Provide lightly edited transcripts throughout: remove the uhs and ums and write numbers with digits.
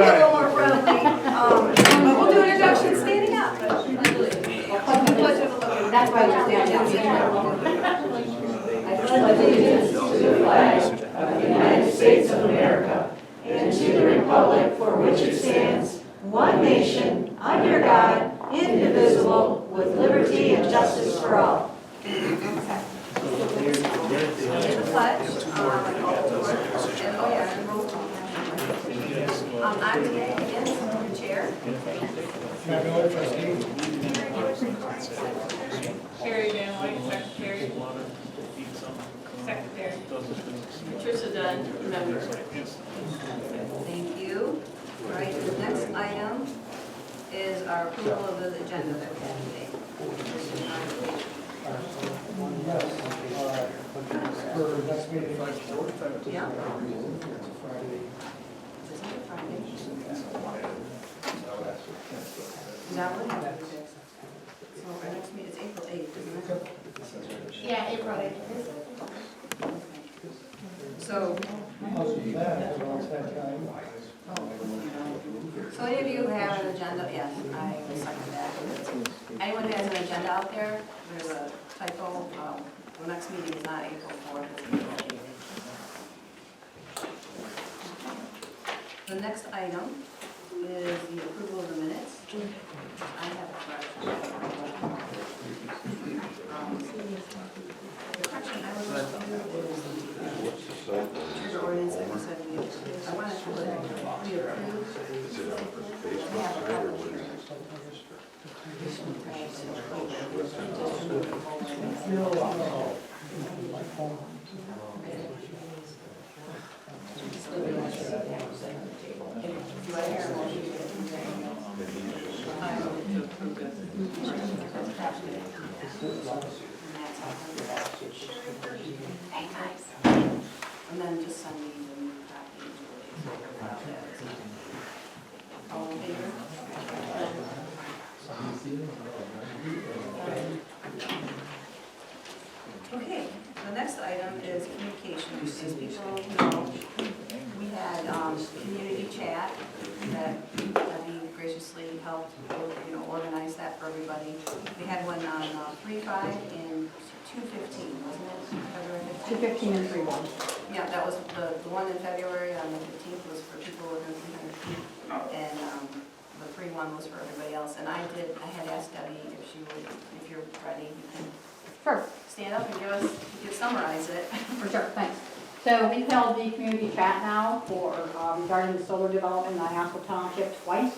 be a little more friendly. But we'll do an introduction standing up. That's why we're standing up. I pledge allegiance to the flag of the United States of America and to the republic for which it stands, one nation, under God, indivisible, with liberty and justice for all. In the pledge. I'm today again, the chair. Carrie Van White, secretary. Secretary. Patricia Dunn, member. Thank you. All right, the next item is our approval of the agenda that we have today. For next meeting. Yeah. Is that what happened? So our next meeting is April 8th, isn't it? Yeah, April 8th. So, Other than that, everyone's had time. so any of you have an agenda? Yes, I will second that. Anyone who has an agenda out there? There's a typo. The next meeting is not April 4th, it's April 8th. The next item is the approval of the minutes. I have a correction. The correction I was going to do is trigger ordinance that we said I wanted to put we approved. I have a couple here. And then just send me the new copy. All in favor? Okay, the next item is communications. As people know, we had community chat that Debbie graciously helped organize that for everybody. We had one on 3/5 and 2/15, wasn't it? February 15th? 215 and 31. Yeah, that was the one in February on the 15th was for people within 300 feet, and the 3/1 was for everybody else. And I had asked Debbie if she would, if you're ready, you can Sure. stand up and give us, you can summarize it. For sure, thanks. So we've held the community chat now for regarding the solar development in Iosco Township twice.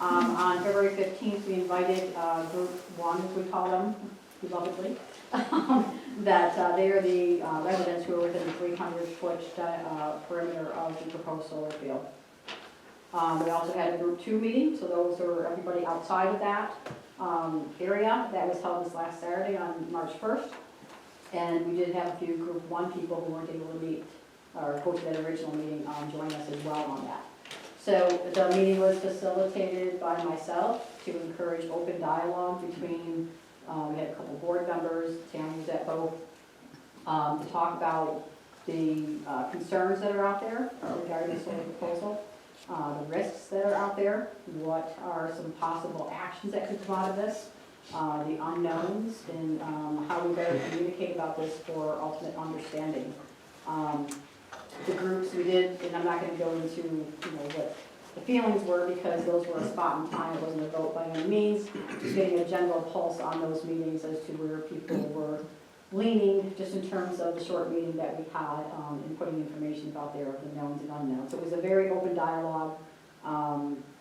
On February 15th, we invited group 1, as we call them, belovedly, that they are the residents who are within the 300-foot perimeter of the proposed solar field. We also had a group 2 meeting, so those are everybody outside of that area. That was held this last Saturday on March 1st. And we did have a few group 1 people who weren't able to meet or go to that original meeting join us as well on that. So the meeting was facilitated by myself to encourage open dialogue between, we had a couple board members, Tammy was at both, to talk about the concerns that are out there regarding the solar proposal, the risks that are out there, what are some possible actions that could come out of this, the unknowns, and how we better communicate about this for ultimate understanding. The groups we did, and I'm not going to go into what the feelings were because those were a spot in time. It wasn't a vote by any means. Just getting a general pulse on those meetings as to where people were leaning, just in terms of the short meeting that we had and putting information out there of the knowns and unknowns. So it was a very open dialogue,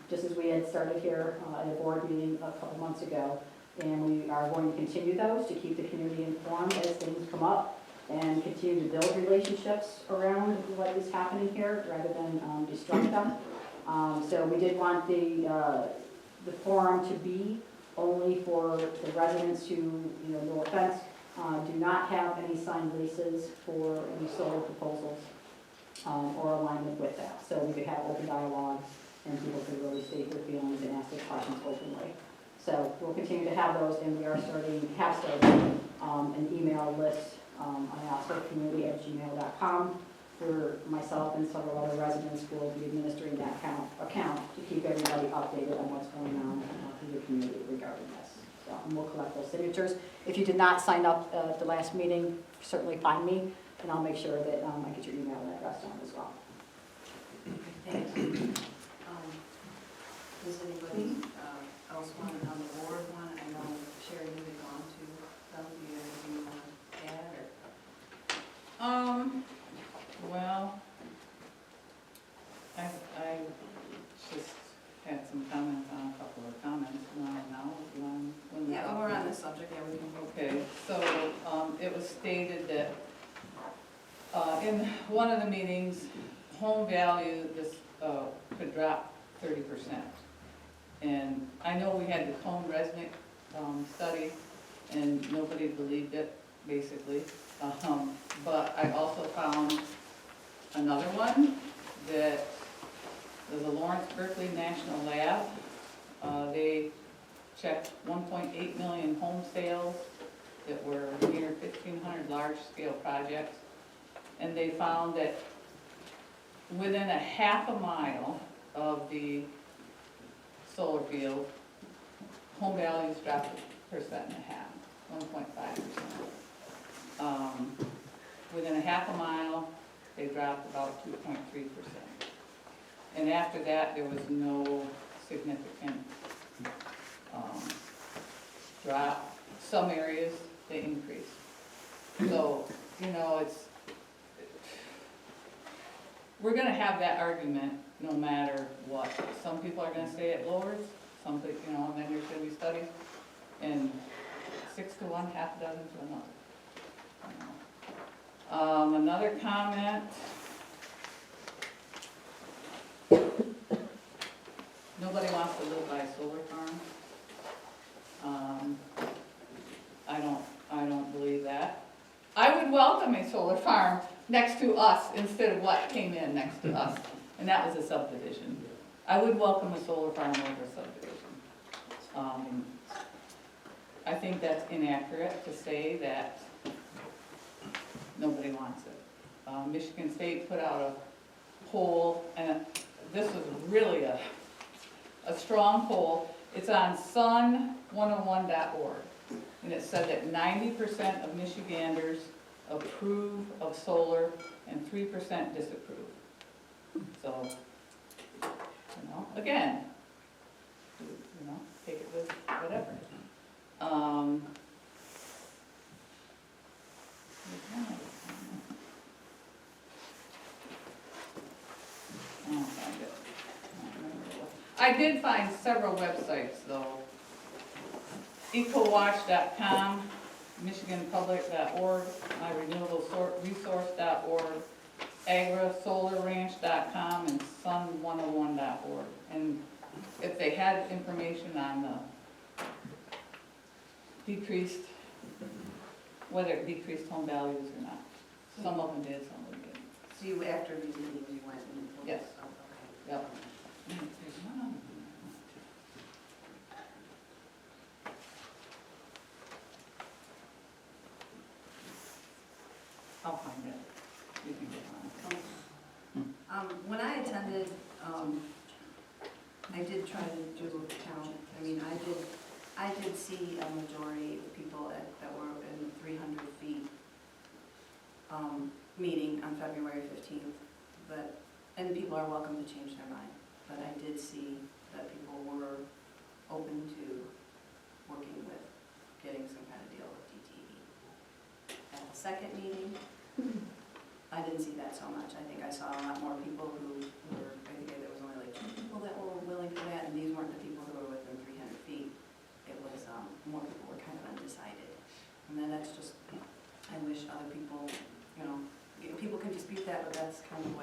just as we had started here at a board meeting a couple months ago. And we are going to continue those to keep the community informed as things come up and continue to build relationships around what is happening here rather than destruct them. So we did want the forum to be only for the residents who, no offense, do not have any signed leases for any solar proposals or alignment with that. So we could have open dialogue and people could really state their feelings and ask their questions openly. So we'll continue to have those, and we are started an email list on ioscocommunity@gmail.com where myself and several other residents will be administering that account to keep everybody updated on what's going on in the community regarding this. So, and we'll collect those signatures. If you did not sign up at the last meeting, certainly find me, and I'll make sure that I get your email address down as well. Thank you. Does anybody else want on the board want? I know Sherry, you had gone to them. Do you have anything you want to add? Well, I just had some comments on a couple of comments now, when Yeah, we're on this subject. Yeah, we can. Okay, so, it was stated that, in one of the meetings, home value this, could drop 30%. And I know we had the Cone resident, study, and nobody believed it, basically. But I also found another one that was a Lawrence Berkeley National Lab. They checked 1.8 million home sales that were near 1,500 large-scale projects. And they found that within a half a mile of the solar field, home values dropped 1.5%, 1.5%. Within a half a mile, they dropped about 2.3%. And after that, there was no significant drop. Some areas, they increased. So, we're gonna have that argument no matter what. Some people are gonna say it lowers, some people, and then there's gonna be studies, and 6 to 1, half a dozen to another. Another comment. Nobody wants to live by a solar farm. I don't believe that. I would welcome a solar farm next to us instead of what came in next to us, and that was a subdivision. I would welcome a solar farm over a subdivision. I think that's inaccurate to say that nobody wants it. Michigan State put out a poll, and this was really a strong poll. It's on sun101.org, and it said that 90% of Michiganders approve of solar and 3% disapprove. So, again, take it with whatever. I did find several websites though. EcoWatch.com, MichiganPublic.org, MyRenewableResource.org, AgraSolarRanch.com, and Sun101.org. And if they had information on the decreased, whether it decreased home values or not. Some of them did, some of them didn't. So you, after these meetings, you went and looked? Yes. Oh, okay. Yep. There's one on I'll find it. You can get on it. When I attended, I did try to do a count. I mean, I did see a majority of people that were in the 300 feet meeting on February 15th, and people are welcome to change their mind. But I did see that people were open to working with getting some kind of deal with DTE. At the second meeting, I didn't see that so much. I think I saw a lot more people who were, I think there was only like 2 people that were willing for that, and these weren't the people who were within 300 feet. It was, more people were kind of undecided. And then that's just, I wish other people, people can dispute that, but that's kind of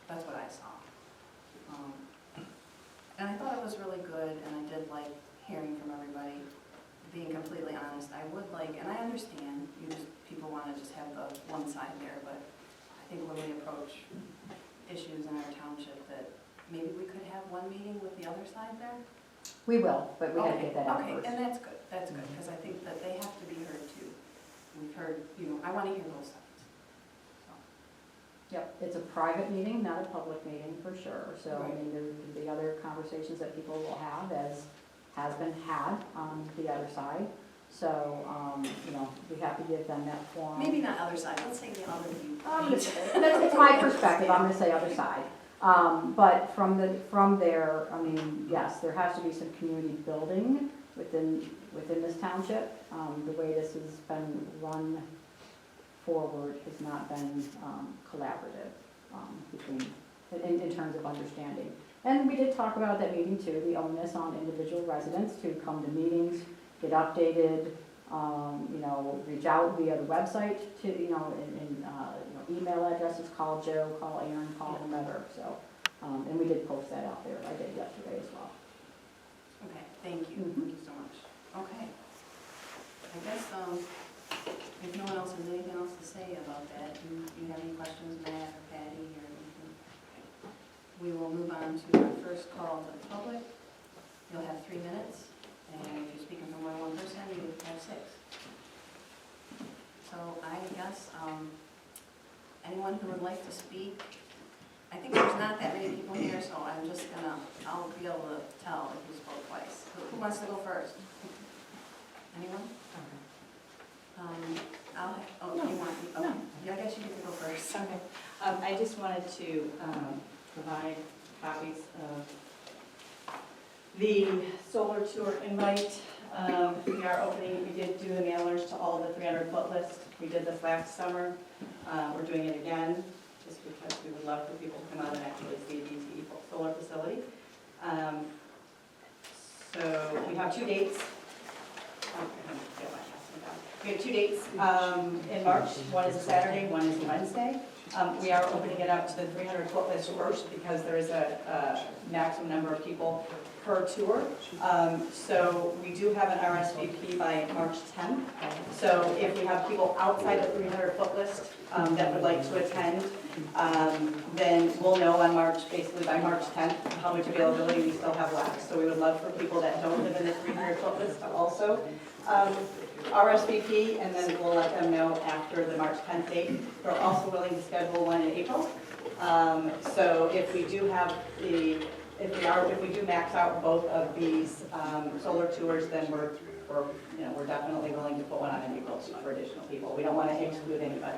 that's what I saw. And I thought it was really good, and I did like hearing from everybody, being completely honest. I would like, and I understand, people want to just have the one side there, but I think when we approach issues in our township, that maybe we could have one meeting with the other side there? We will, but we gotta Okay, get that out okay, first. and that's good, because I think that they have to be heard too. We've heard, I want to hear both sides. So. Yep. it's a private meeting, not a public meeting for sure. So, I Right. mean, there would be other conversations that people will have as has been had on the other side. So, you know, we have to give them that forum. Maybe not other side, let's say the other view. It's my perspective, I'm gonna say other side. But from there, I mean, yes, there has to be some community building within this township. The way this has been run forward has not been collaborative in terms of understanding. And we did talk about that meeting too, the onus on individual residents to come to meetings, get updated, you know, reach out via the website to, you know, email addresses, call Joe, call Aaron, call whomever, so. And we did post that out there, I did yesterday as well. Okay, thank you, Mhm. thank you so much. Okay. I guess, if no one else has anything else to say about that, do you have any questions, Matt or Patty or anything? We will move on to our first call to the public. You'll have 3 minutes, and if you're speaking for more than one person, you have 6. So I guess, anyone who would like to speak, I think there's not that many people here, so I'm just I'll be able to tell if you spoke twice. Who wants to go first? Anyone? You want, okay. Yeah, I guess you get to go first. Okay. I just wanted to provide copies of the solar tour invite. We are opening, we did do the mailers to all of the 300-foot list. We did this last summer. We're doing it again, just because we would love for people to come out and actually see a DTE solar facility. So we have 2 dates. We have 2 dates in March. One is a Saturday, one is a Wednesday. We are opening it up to the 300-foot list first because there is a maximum number of people per tour. So we do have an RSVP by March 10th. So if we have people outside the 300-foot list that would like to attend, then we'll know on basically by March 10th, how much availability we still have left. So we would love for people that don't live in the 300-foot list to also RSVP, and then we'll let them know after the March 10th date. We're also willing to schedule one in April. So if we do have if we do max out both of these solar tours, then we're definitely willing to put one on in April for additional people. We don't want to exclude anybody.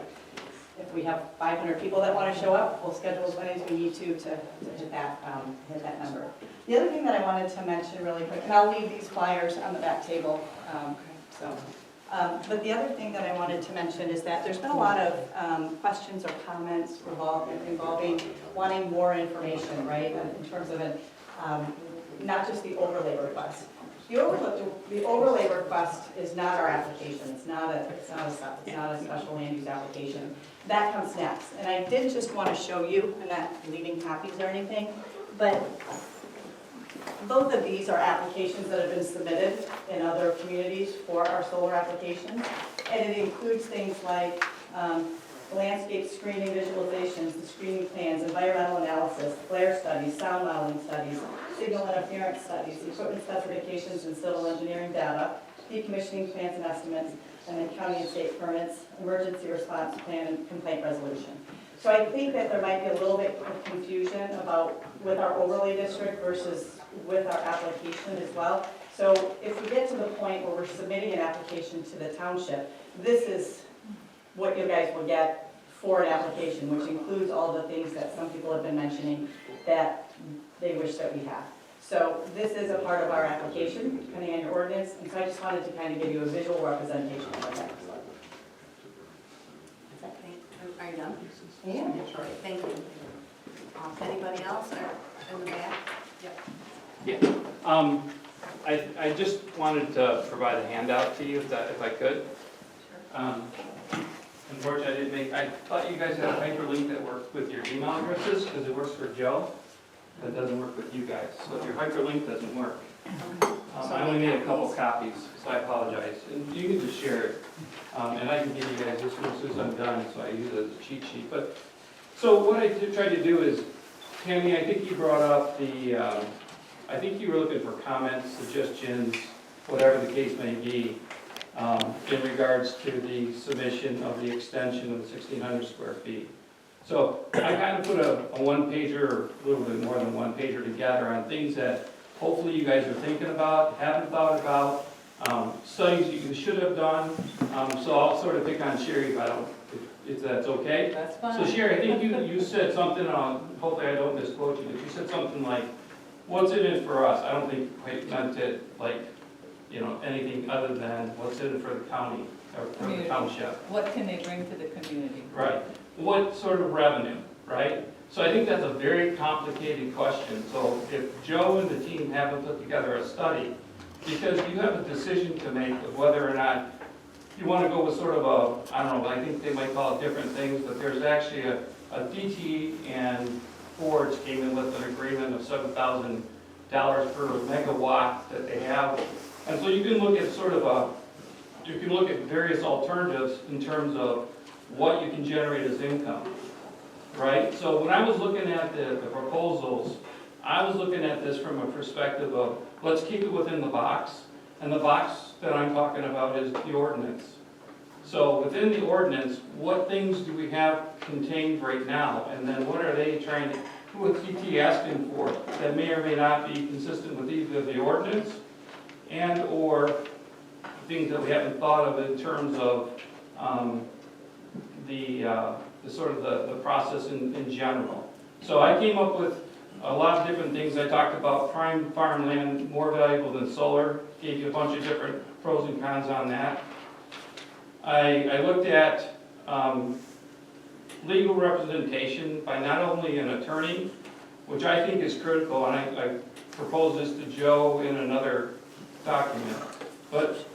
If we have 500 people that want to show up, we'll schedule as many as we need to hit that number. The other thing that I wanted to mention really quick, and I'll leave these flyers on the back table. But the other thing that I wanted to mention is that there's been a lot of questions or comments involving wanting more information, right, in terms of not just the overlay request. The overlay request is not our application. It's not a special land use application. That comes next. And I did just want to show you, I'm not leaving copies or anything, but both of these are applications that have been submitted in other communities for our solar applications. And it includes things like landscape screening visualizations, the screening plans, environmental analysis, flare studies, sound modeling studies, signal interference studies, equipment specifications and civil engineering data, decommissioning plans and estimates, and then county and state permits, emergency response plan, and complaint resolution. So I think that there might be a little bit of confusion with our overlay district versus with our application as well. So if we get to the point where we're submitting an application to the township, this is what you guys will get for an application, which includes all the things that some people have been mentioning that they wish that we have. So this is a part of our application, depending on your ordinance, and so I just wanted to kind of give you a visual representation of that. Are you done? Yeah. Thank you. Anybody else in the back? Yep. Yeah, I just wanted to provide a handout to you if I could. Unfortunately, I thought you guys had a hyperlink that worked with your email addresses because it works for Joe. That doesn't work with you guys, so if your hyperlink doesn't work. I only made a couple copies, so I apologize. And you can just share it. And I can give you guys this one as soon as I'm done, so I use it as a cheat sheet. But so what I tried to do is, Tammy, I think you brought up I think you were looking for comments, suggestions, whatever the case may be, in regards to the submission of the extension of the 1,600 square feet. So I kind of put a one-pager, or a little bit more than one pager together on things that hopefully you guys are thinking about, haven't thought about, studies you should have done. So I'll sort of pick on Sherry if that's okay. That's So fine. Sherry, I think you said something on, hopefully I don't misquote you, but you said something like, what's in it for us? I don't think you quite meant it like, you know, anything other than what's in it for the county, or for the Community. township. What can they bring to the community? Right. What sort of revenue, right? So I think that's a very complicated question. So if Joe and the team haven't put together a study, because you have a decision to make of whether or not you want to go with sort of a, I don't know, I think they might call it different things, but there's actually a DTE and Forge came in with an agreement of $7,000 per megawatt that they have. And so you can look at sort of you can look at various alternatives in terms of what you can generate as income, right? So when I was looking at the proposals, I was looking at this from a perspective of, let's keep it within the box. And the box that I'm talking about is the ordinance. So within the ordinance, what things do we have contained right now? And then what are they trying to, who is DTE asking for that may or may not be consistent with either the ordinance and or things that we haven't thought of in terms of the sort of the process in general. So I came up with a lot of different things. I talked about prime farmland, more valuable than solar, gave you a bunch of different pros and cons on that. I looked at legal representation by not only an attorney, which I think is critical, and I proposed this to Joe in another document, but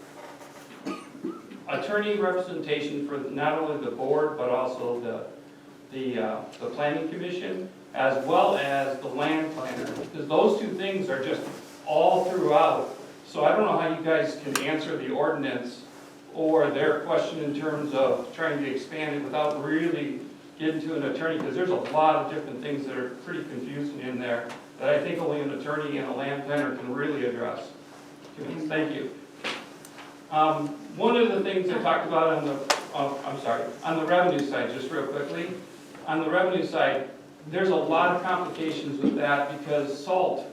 attorney representation for not only the board, but also the planning commission, as well as the land planner, because those two things are just all throughout. So I don't know how you guys can answer the ordinance or their question in terms of trying to expand it without really getting to an attorney, because there's a lot of different things that are pretty confusing in there that I think only an attorney and a land planner can really address. Thank you. One of the things I talked about on the revenue side, just real quickly, on the revenue side, there's a lot of complications with that because SALT,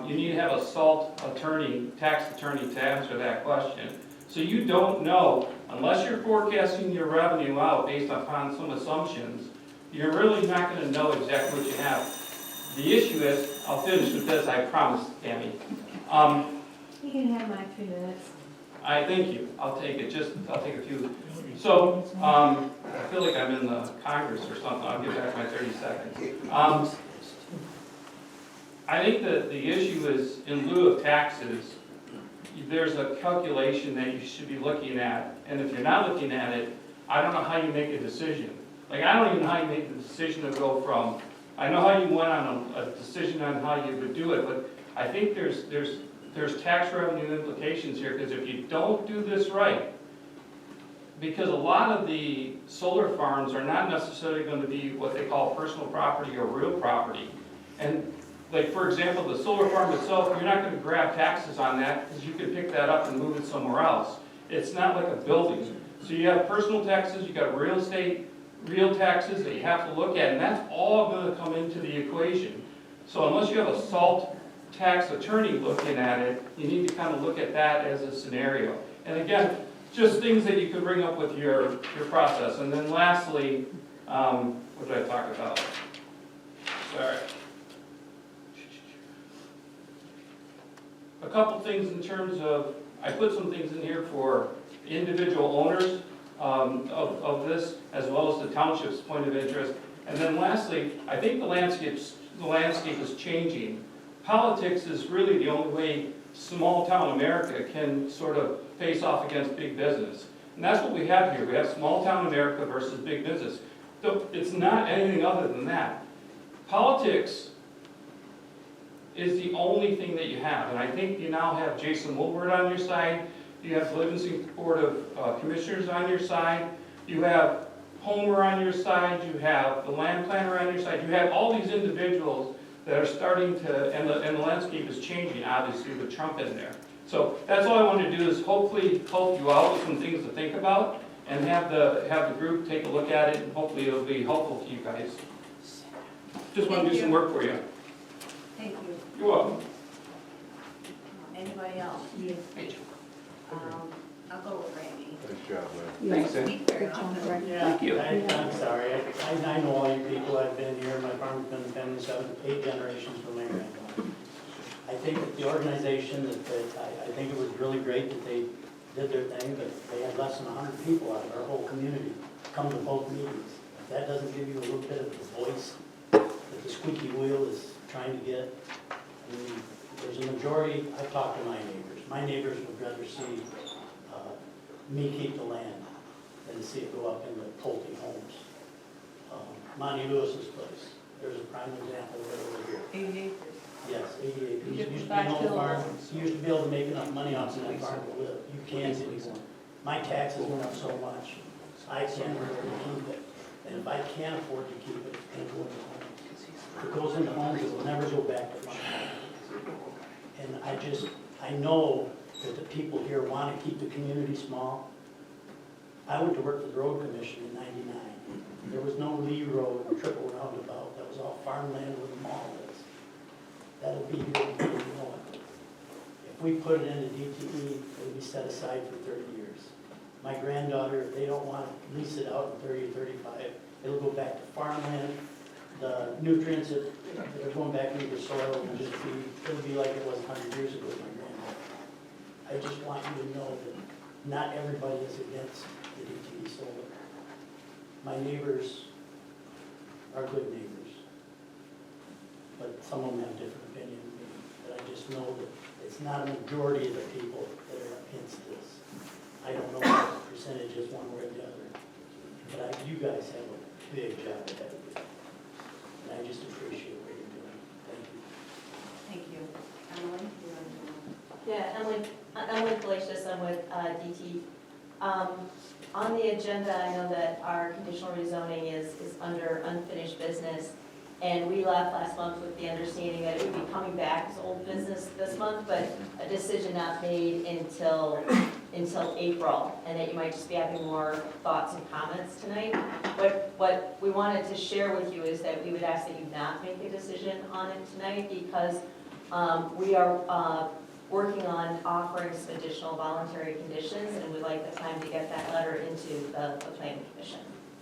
you need to have a SALT attorney, tax attorney to answer that question. So you don't know, unless you're forecasting your revenue out based upon some assumptions, you're really not going to know exactly what you have. The issue is, I'll finish with this, I promise, Tammy. You can have my 2 minutes. I thank you. I'll take it. I'll take a few. So, I feel like I'm in the Congress or something. I'll give back my 30 seconds. I think that the issue is, in lieu of taxes, there's a calculation that you should be looking at. And if you're not looking at it, I don't know how you make a decision. Like, I don't even know how you make the decision to go from, I know how you went on a decision on how you would do it, but I think there's tax revenue implications here, because if you don't do this right, because a lot of the solar farms are not necessarily going to be what they call personal property or real property. And like, for example, the solar farm itself, you're not going to grab taxes on that because you can pick that up and move it somewhere else. It's not like a building. So you have personal taxes, you got real estate, real taxes that you have to look at, and that's all going to come into the equation. So unless you have a SALT tax attorney looking at it, you need to kind of look at that as a scenario. And again, just things that you could bring up with your process. And then lastly, what did I talk about? Sorry. A couple things in terms of, I put some things in here for individual owners of this, as well as the township's point of interest. And then lastly, I think the landscape is changing. Politics is really the only way small town America can sort of face off against big business. And that's what we have here. We have small town America versus big business. So it's not anything other than that. Politics is the only thing that you have. And I think you now have Jason Woolward on your side. You have the Livingston Board of Commissioners on your side. You have Homer on your side. You have the land planner on your side. You have all these individuals that are starting to, and the landscape is changing, obviously, with Trump in there. So that's all I want to do is hopefully help you out with some things to think about. and have the group take a look at it, and hopefully it'll be helpful to you guys. Just want to do some work for you. Thank you. You're welcome. Anybody else? I'll go with Randy. Nice job, man. Thanks, Ed. Speak very often. Thank you. I'm sorry, I know all you people, I've been here, my farm's been 8 generations from my grandfather. I think that the organization, I think it was really great that they did their thing, but they had less than 100 people out of our whole community come to both meetings. If that doesn't give you a little bit of the voice that the squeaky wheel is trying to get, I mean, there's a majority, I've talked to my neighbors. My neighbors would rather see me keep the land than to see it go up into Pulte homes. Monty Lewis's place, there's a prime example right over here. 80 acres. Yes, 88. It used to be Back an old to- farm. You used to be able to make enough money off of that farm to live. You can't anymore. My taxes went up so much, I can't afford to keep it. And if I can't afford to keep it, it's going to go into homes. If it goes into homes, it will never go back to farm. And I know that the people here want to keep the community small. I went to work for the road commission in '99. There was no Lee Road or triple roundabout. That was all farmland where the mall is. That'll be here before you know it. If we put it into DTE, it'll be set aside for 30 years. My granddaughter, if they don't want to lease it out in 30 or 35, it'll go back to farmland. The nutrients that are going back into the soil will just be, it'll be like it was 100 years ago with my granddaughter. I just want you to know that not everybody is against the DTE Solar. My neighbors are good neighbors, but some of them have different opinions than me. But I just know that it's not a majority of the people that are against this. I don't know what the percentage is one way or the other, but you guys have a big job ahead of you. And I just appreciate what you're doing. Thank you. Thank you. Emily? You want to- Yeah, Emily Palacios, I'm with DTE. On the agenda, I know that our conditional rezoning is under unfinished business, and we left last month with the understanding that it would be coming back as old business this month, but a decision not made until April, and that you might just be having more thoughts and comments tonight. What we wanted to share with you is that we would ask that you not make a decision on it tonight, because we are working on offering some additional voluntary conditions, and we'd like the time to get that letter into the planning commission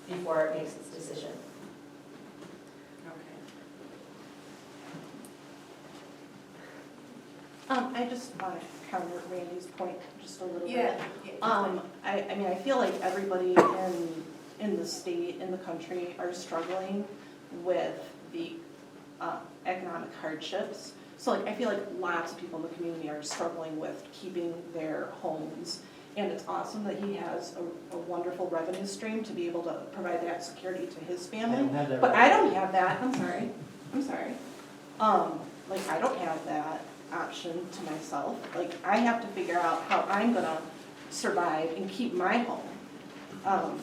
before it makes its decision. Okay. I just want to counter Randy's point just a little bit. Yeah. I mean, I feel like everybody in the state, in the country, are struggling with the economic hardships. So like, I feel like lots of people in the community are struggling with keeping their homes. And it's awesome that he has a wonderful revenue stream to be able to provide that security to his family. But I don't have that, I'm sorry. Like, I don't have that option to myself. Like, I have to figure out how I'm gonna survive and keep my home. I'm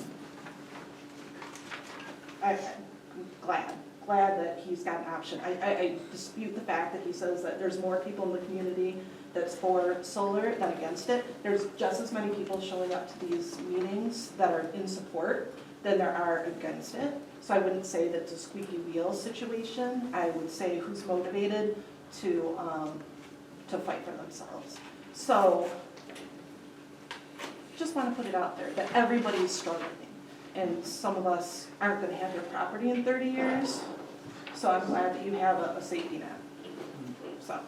glad that he's got an option. I dispute the fact that he says that there's more people in the community that's for solar than against it. There's just as many people showing up to these meetings that are in support than there are against it. So I wouldn't say that it's a squeaky wheel situation. I would say who's motivated to fight for themselves. So just want to put it out there that everybody's struggling. And some of us aren't going to have your property in 30 years. So I'm glad that you have a safety net. So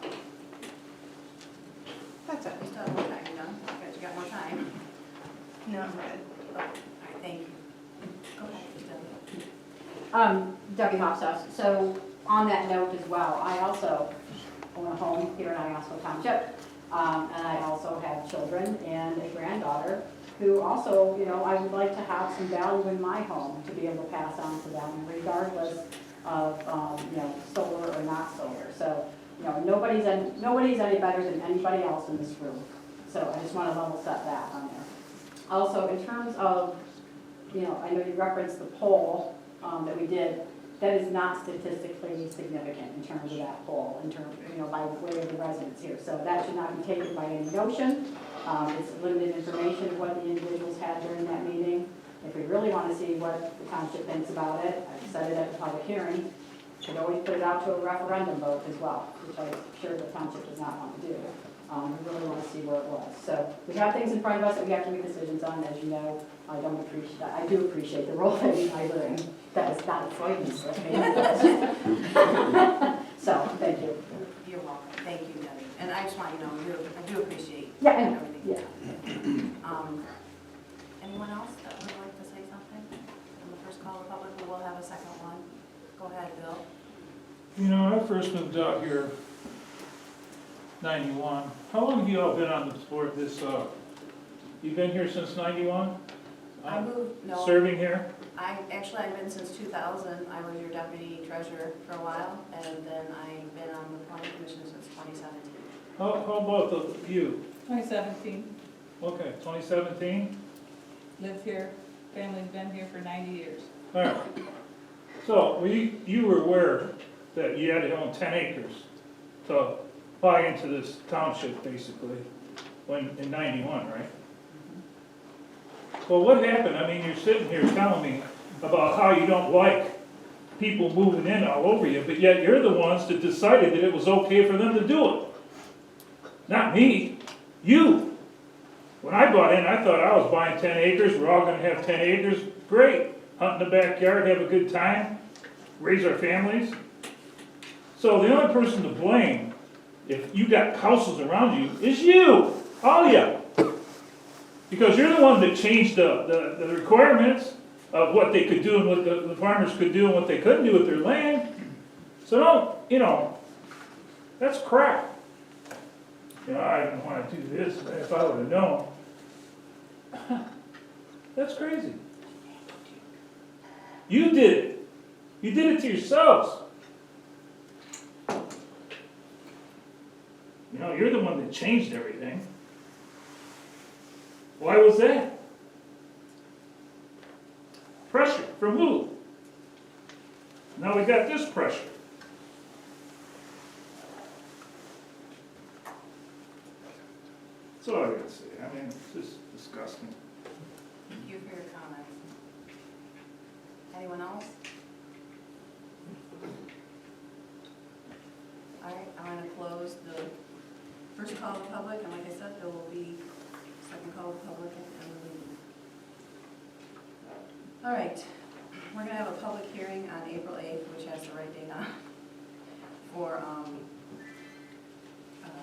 that's it. You still have more time, you know? You got more time. No, I'm good. All right, thank you. Go ahead, Debbie. Debbie Hofstas. So on that note as well, I also own a home here in Iosco Township, and I also have children and a granddaughter who also, you know, I would like to have some value in my home to be able to pass on to them, regardless of, you know, solar or not solar. So, you know, nobody's any better than anybody else in this room. So I just want to level set that on there. Also, in terms of, you know, I know you referenced the poll that we did. That is not statistically significant in terms of that poll, in terms, you know, by way of the residents here. So that should not be taken by any notion. It's limited information, what the individuals had during that meeting. If we really want to see what the township thinks about it, I've said it at the public hearing, should always put it out to a referendum vote as well, which I'm sure the township does not want to do. We really want to see where it was. So we have things in front of us that we have to make decisions on, as you know. I do appreciate the role that you guys are in. That is not a frightening stuff. So, thank you. You're welcome. Thank you, Debbie. And I just want you to know, I do appreciate Yeah, and- everything. yeah. Anyone else that would like to say something? On the first call of the public, we will have a second one. Go ahead, Bill. You know, I first moved out here 91. How long have you all been on the board this, you've been here since 91? I moved, no, Serving here? I've been since 2000. I was your deputy treasurer for a while, and then I've been on the planning commission since 2017. How about you? 2017, Okay, 2017? lived here, family's been here for 90 years. All right. So, you were aware that you had to own 10 acres to buy into this township, basically, in 91, right? Well, what happened? I mean, you're sitting here telling me about how you don't like people moving in all over you, but yet you're the ones that decided that it was okay for them to do it. Not me, you. When I bought in, I thought I was buying 10 acres, we're all gonna have 10 acres, great. Hunt in the backyard, have a good time, raise our families. So the only person to blame, if you got houses around you, is you, all of you. Because you're the one that changed the requirements of what they could do and what the farmers could do and what they couldn't do with their land. So don't, that's crap. I didn't want to do this, but if I would have known. That's crazy. You did it. You did it to yourselves. You're the one that changed everything. Why was that? Pressure from who? Now we got this pressure. That's all I gotta say. I mean, it's just disgusting. Thank you for your comments. Anyone else? All right, I'm going to close the first call of the public, and like I said, there will be second call of the public and the meeting. All right, we're going to have a public hearing on April 8th, which has the right date on, for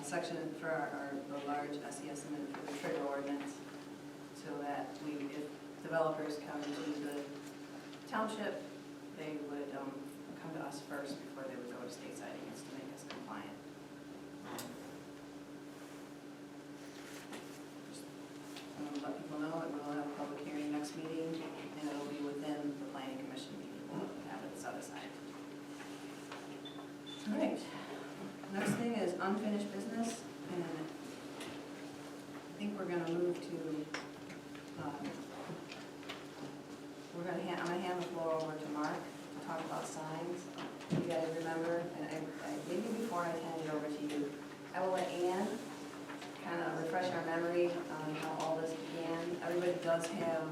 section for the large SES and for the trigger ordinance, so that if developers come into the township, they would come to us first before they would go to state side against to make us compliant. Just let people know that we'll have a public hearing next meeting, and it'll be within the planning commission meeting. We'll have it set aside. All right. Next thing is unfinished business, and I think we're going to move to, I'm going to hand the floor over to Mark to talk about signs. You guys remember, and maybe before I hand it over to you, I will let Ann kind of refresh our memory on how all this began. Everybody does have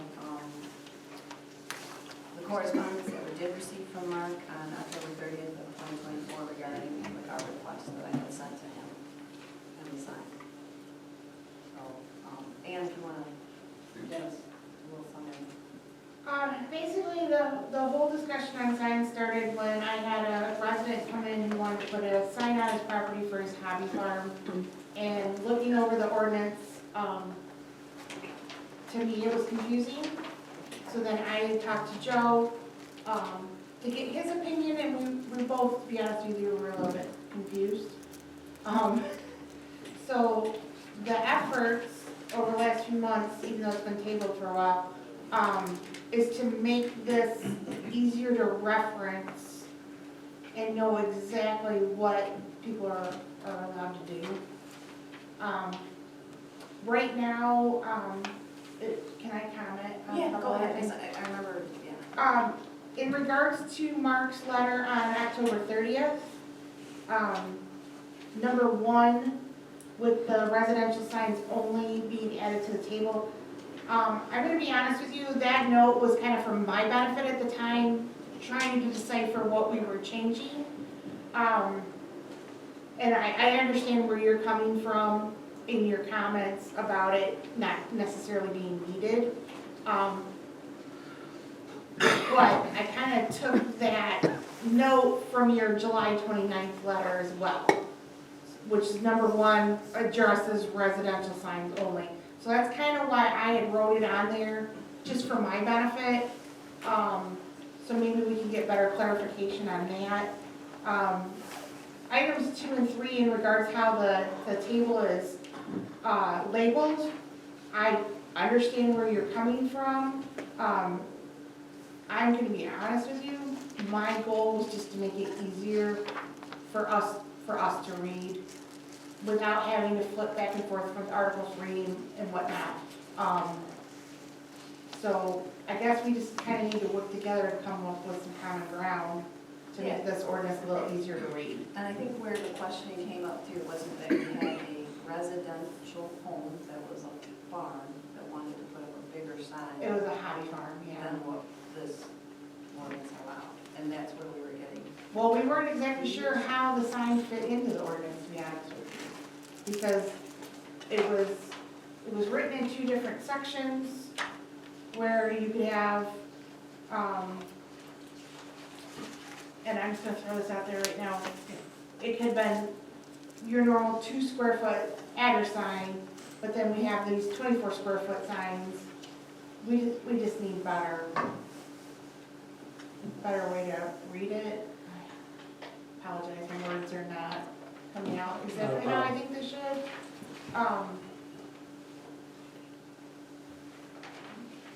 the correspondence that we did receive from Mark on October 30th of 2024 regarding our request that I had sent to him and he signed. So, Ann, if you want to give us a little summary. Basically, the whole discussion on signs started when I had a resident come in who wanted to put a sign on his property for his hobby farm. And looking over the ordinance, to me it was confusing. So then I talked to Joe to get his opinion, and we both, to be honest with you, were a little bit confused. So the efforts over the last few months, even though it's been tabled for a while, is to make this easier to reference and know exactly what people are allowed to do. Right now, can I comment? Yeah, go ahead. I remember, yeah. In regards to Mark's letter on October 30th, number one, with the residential signs only being added to the table. I'm gonna be honest with you, that note was kind of for my benefit at the time, trying to decipher what we were changing. And I understand where you're coming from in your comments about it not necessarily being needed. But I kind of took that note from your July 29th letter as well, which is number 1, addresses residential signs only. So that's kind of why I had wrote it on there, just for my benefit. So maybe we can get better clarification on that. Items 2 and 3 in regards how the table is labeled, I understand where you're coming from. I'm gonna be honest with you, my goal was just to make it easier for us to read without having to flip back and forth with Article 3 and whatnot. So I guess we just kind of need to work together to come up with some common ground to make this ordinance a little easier to read. And I think where the questioning came up too wasn't that you had a residential home that was a farm that wanted to put up a bigger sign It was a hobby farm, yeah. than what this ordinance allowed, and that's where we were getting. Well, we weren't exactly sure how the sign fit into the ordinance, to be honest with you. Because it was written in 2 different sections where you could have, and I'm just gonna throw this out there right now. It could have been your normal 2 square foot adder sign, but then we have these 24 square foot signs. We just need better way to read it. I apologize, my words are not coming out exactly how I think they should.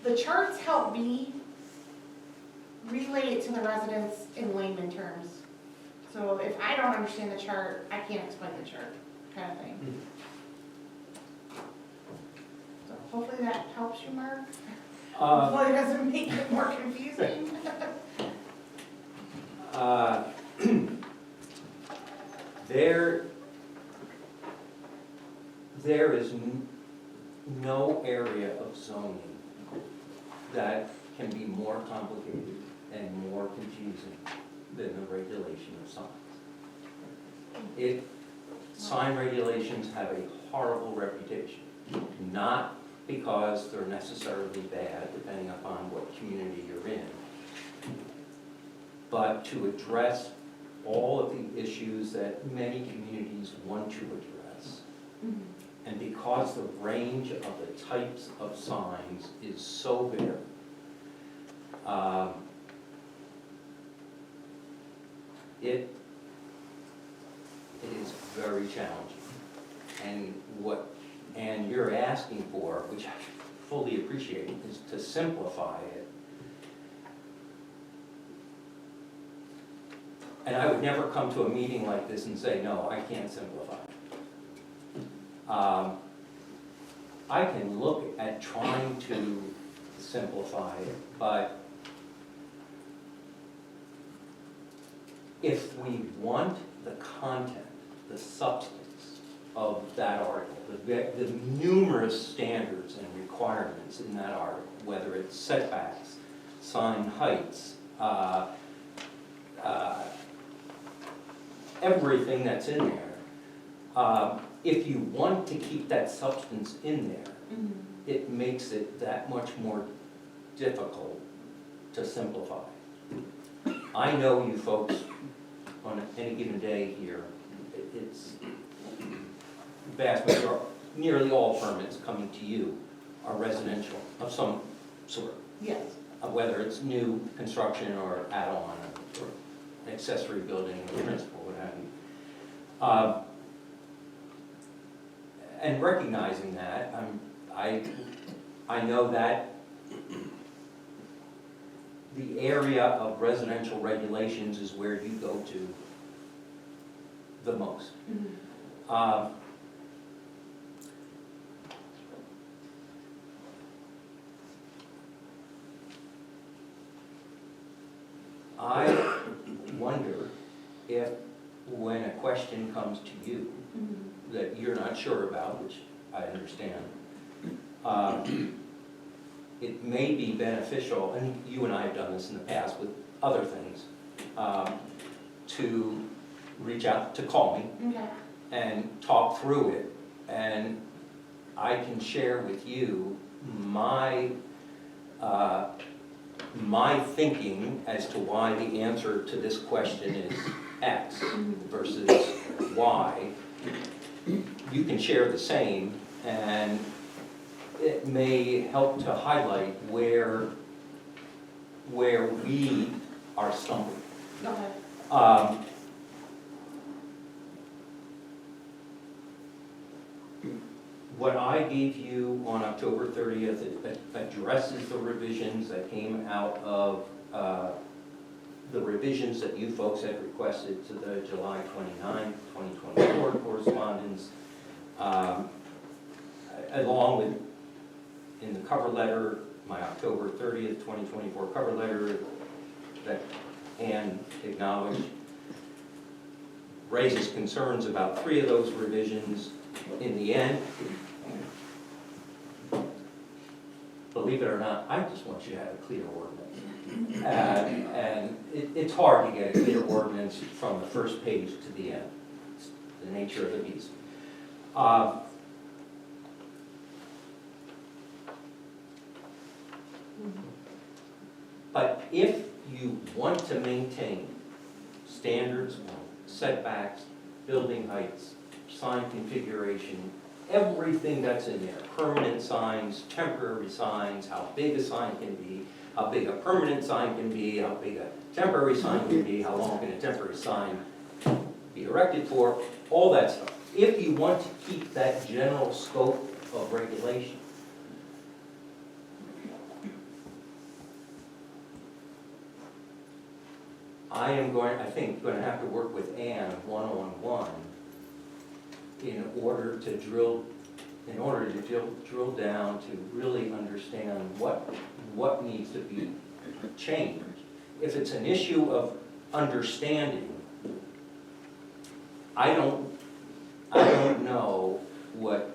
The charts help me relay it to the residents in layman terms. So if I don't understand the chart, I can't explain the chart, kind of thing. So hopefully that helps you, Mark. Hopefully it doesn't make it more confusing. There is no area of zoning that can be more complicated and more confusing than the regulation of signs. Sign regulations have a horrible reputation, not because they're necessarily bad, depending upon what community you're in, but to address all of the issues that many communities want to address. And because the range of the types of signs is so varied, it is very challenging. And you're asking for, which I fully appreciate, is to simplify it. And I would never come to a meeting like this and say, no, I can't simplify it. I can look at trying to simplify it, but if we want the content, the substance of that article, the numerous standards and requirements in that article, whether it's setbacks, sign heights, everything that's in there, if you want to keep that substance in there, it makes it that much more difficult to simplify. I know you folks, on any given day here, it's vast majority, nearly all permits coming to you are residential of some sort. Yes. Whether it's new construction or add-on or accessory building or principal, what have you. And recognizing that, I know that the area of residential regulations is where you go to the most. I wonder if, when a question comes to you, that you're not sure about, which I understand, it may be beneficial, and you and I have done this in the past with other things, to reach out, to call me Okay. and talk through it. And I can share with you my thinking as to why the answer to this question is X versus Y. You can share the same, and it may help to highlight where we are stumbling. Okay. What I gave you on October 30th addresses the revisions that came out of the revisions that you folks had requested to the July 29, 2024 correspondence, along with, in the cover letter, my October 30th, 2024 cover letter that Ann acknowledged, raises concerns about 3 of those revisions. In the end, believe it or not, I just want you to have a clear ordinance. And it's hard to get a clear ordinance from the first page to the end. It's the nature of the beast. But if you want to maintain standards, setbacks, building heights, sign configuration, everything that's in there, permanent signs, temporary signs, how big a sign can be, how big a permanent sign can be, how big a temporary sign can be, how long can a temporary sign be erected for, all that stuff. If you want to keep that general scope of regulation, I think, going to have to work with Ann one-on-one in order to drill down to really understand what needs to be changed. If it's an issue of understanding, I don't know what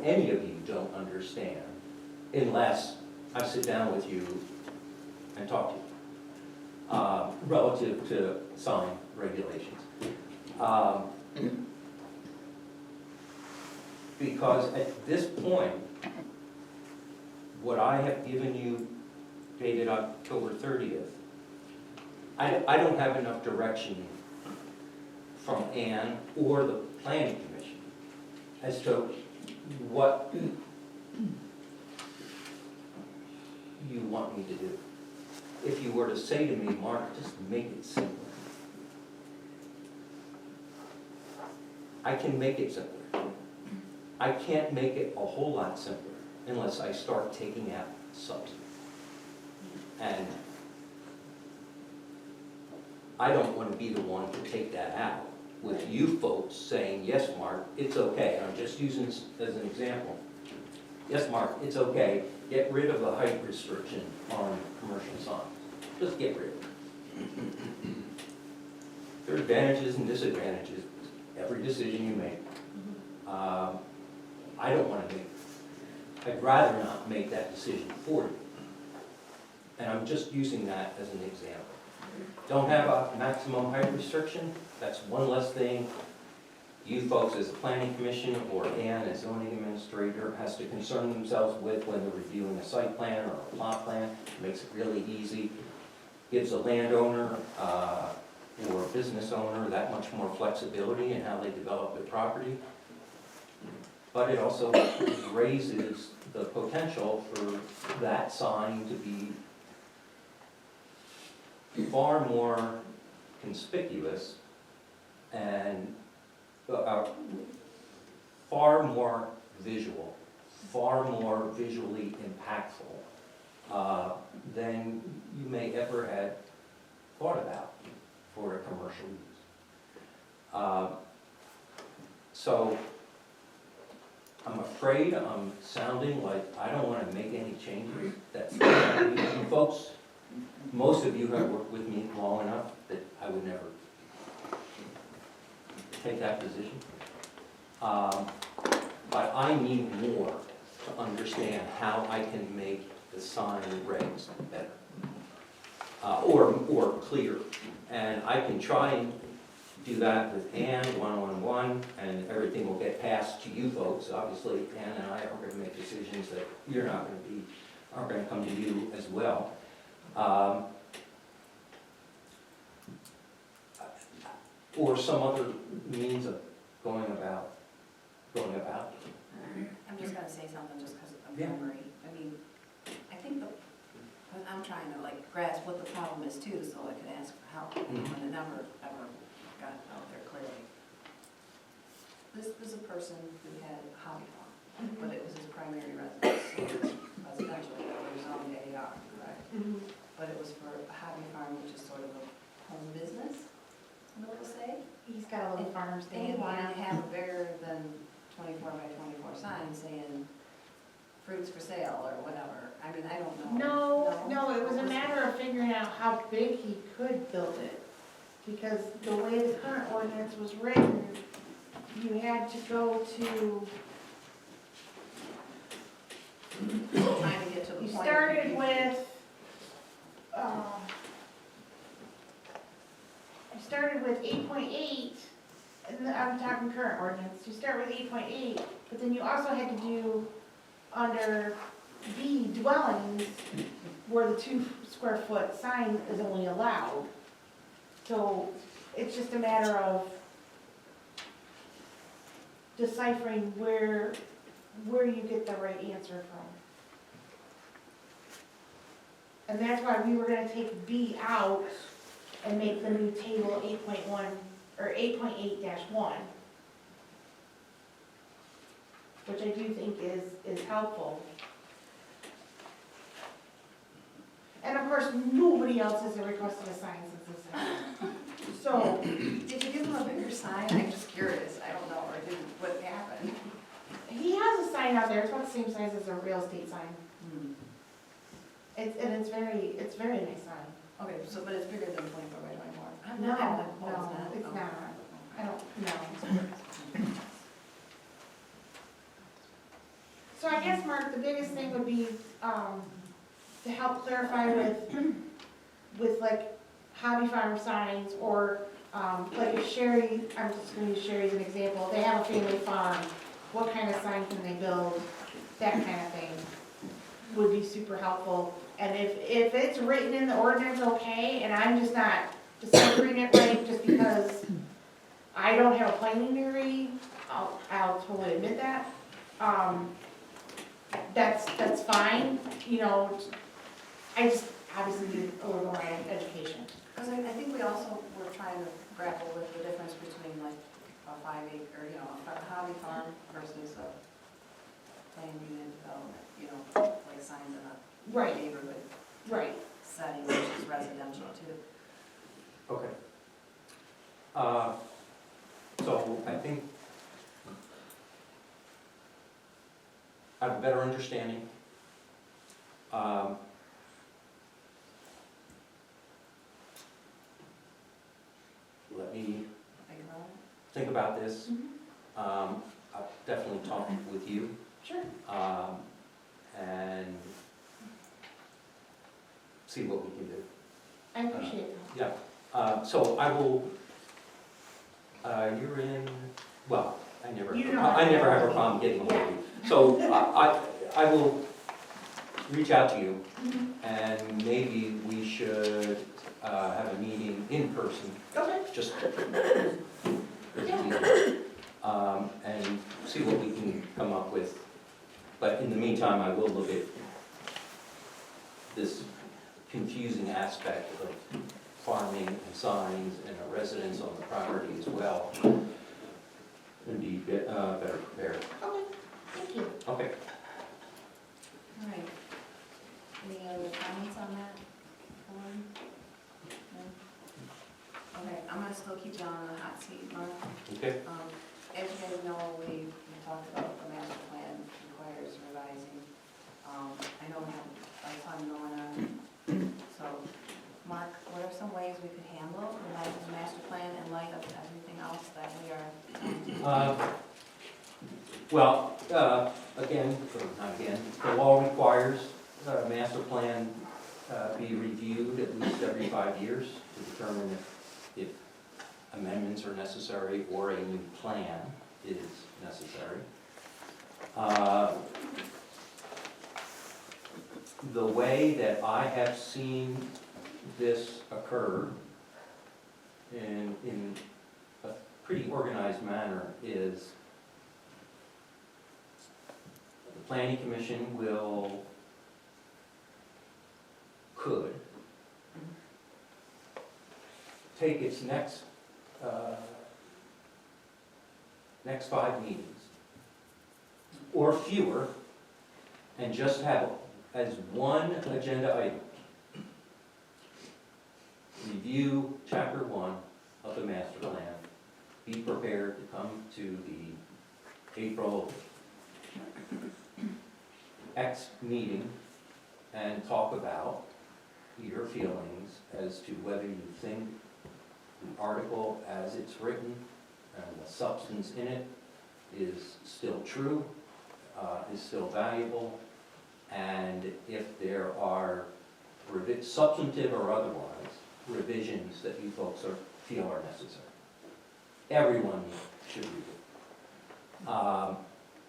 any of you don't understand unless I sit down with you and talk to you relative to sign regulations. Because at this point, what I have given you dated October 30th, I don't have enough direction from Ann or the Planning Commission as to what you want me to do. If you were to say to me, Mark, just make it simpler. I can make it simpler. I can't make it a whole lot simpler unless I start taking out substance. And I don't want to be the one to take that out with you folks saying, yes, Mark, it's okay. I'm just using this as an example. Yes, Mark, it's okay. Get rid of the height restriction on commercial signs. Just get rid of it. There are advantages and disadvantages to every decision you make. I don't want to I'd rather not make that decision for you. And I'm just using that as an example. Don't have a maximum height restriction, that's one less thing you folks as a planning commission or Ann as zoning administrator has to concern themselves with when they're reviewing a site plan or a plot plan. It makes it really easy. Gives a landowner or a business owner that much more flexibility in how they develop their property. But it also raises the potential for that sign to be far more conspicuous and far more visual, far more visually impactful than you may ever had thought about for a commercial use. So I'm afraid I'm sounding like I don't want to make any changes. That's you folks, most of you have worked with me long enough that I would never take that position. But I need more to understand how I can make the sign regs better. Or clear. And I can try and do that with Ann one-on-one, and everything will get passed to you folks. Obviously, Ann and I are gonna make decisions that you're not gonna be, are gonna come to you as well. Or some other means of going about it. I'm just gonna say something just because of Yeah. memory. I mean, I think I'm trying to like grasp what the problem is too, so I could ask for help, and it never ever got out there clearly. This was a person who had a hobby farm, but it was his primary residence, so it was residential, it was on the AR, correct? But it was for a hobby farm, which is sort of a home business, some people say. He's got a little farm They stand. want to have a bigger than 24 by 24 sign saying fruits for sale or whatever. I mean, I don't know. No, it was a matter of figuring out how big he could build it. Because the way the current ordinance was written, you had to go to, Trying to get to the point. you started with, you started with 8.8, and I'm talking current ordinance, you start with 8.8, but then you also had to do under B dwellings, where the 2 square foot sign is only allowed. So it's just a matter of deciphering where you get the right answer from. And that's why we were gonna take B out and make the new table 8.1, or 8.8-1. Which I do think is helpful. And of course, nobody else has requested a sign since this happened. So, Did you give him a bigger sign? I'm just curious. I don't know, or did what happened? he has a sign out there, it's about the same size as a real estate sign. It's very nice sign. Okay, so, but it's bigger than 24 by 24? No, It's it's not. not. I don't know. So I guess, Mark, the biggest thing would be, to help clarify with like hobby farm signs, or, like if Sherry, I'm just gonna use Sherry as an example, they have a family farm, what kind of sign can they build, that kind of thing would be super helpful. And if it's written in the ordinance okay, and I'm just not deciphering it right just because I don't have a planning degree, I'll totally admit that. That's fine, you know, I just obviously need a little more education. Because I think we also were trying to grapple with the difference between like a 5 acre, you know, a hobby farm versus a planned unit development, you know, like signs in a Right, neighborhood right. setting, which is residential too. Okay. So I think I have a better understanding. Let me Think about it. think about this. I'll definitely talk with you. Sure. And see what we can do. I appreciate that. So I will, you're in, well, I never You know have a problem getting hold of you. So I will reach out to you, and maybe we should have a meeting in person, Okay. just and see what we can come up with. But in the meantime, I will look at this confusing aspect of farming and signs and a residence on the property as well, and be better prepared. Okay, thank you. Okay. All right. Any other comments on that? No? Okay, I'm gonna still keep you on the hot seat, Mark. Okay. As you guys know, we talked about the master plan requires revising. I know we have a ton going on. So, Mark, what are some ways we could handle the master plan in light of everything else that we are? Well, again, or not again, the law requires a master plan be reviewed at least every 5 years to determine if amendments are necessary or a new plan is necessary. The way that I have seen this occur in a pretty organized manner is the planning commission could take its next 5 meetings or fewer and just have as one agenda item review chapter 1 of the master plan, be prepared to come to the April X meeting and talk about your feelings as to whether you think the article as it's written and the substance in it is still true, is still valuable, and if there are substantive or otherwise revisions that you folks feel are necessary. Everyone should read it.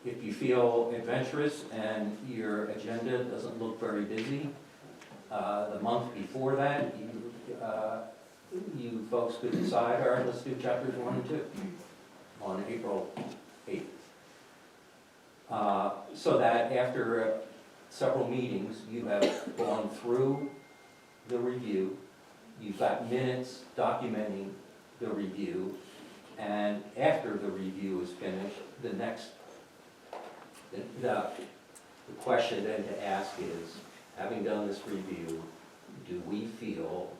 If you feel adventurous and your agenda doesn't look very busy, the month before that, you folks could decide, all right, let's do chapters 1 and 2 on April 8th. So that after several meetings, you have gone through the review, you've got minutes documenting the review, and after the review is finished, the question then to ask is, having done this review, do we feel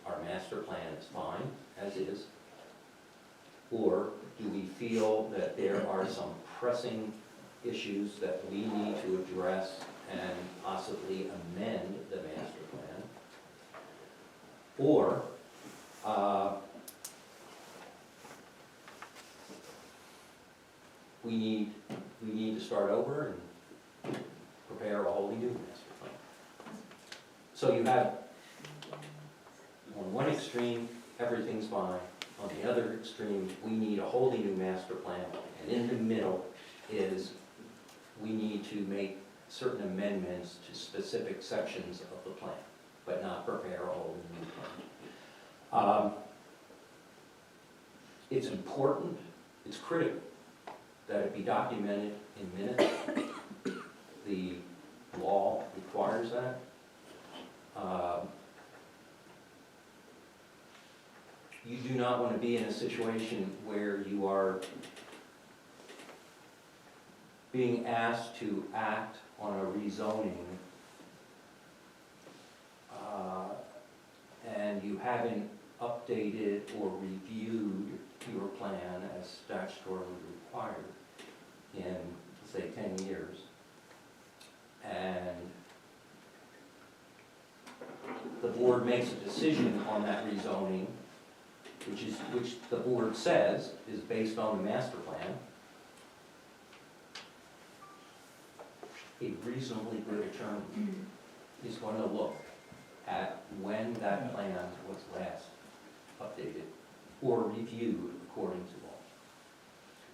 our master plan is fine as is? Or do we feel that there are some pressing issues that we need to address and possibly amend the master plan? Or we need to start over and prepare a wholly new master plan. So you have, on one extreme, everything's fine. On the other extreme, we need a wholly new master plan. And in the middle is we need to make certain amendments to specific sections of the plan, but not prepare a wholly new plan. It's important, it's critical that it be documented in minutes. The law requires that. You do not want to be in a situation where you are being asked to act on a rezoning and you haven't updated or reviewed your plan as statutorily required in, say, 10 years. And the board makes a decision on that rezoning, which the board says is based on the master plan. A reasonably good attorney is going to look at when that plan was last updated or reviewed according to law.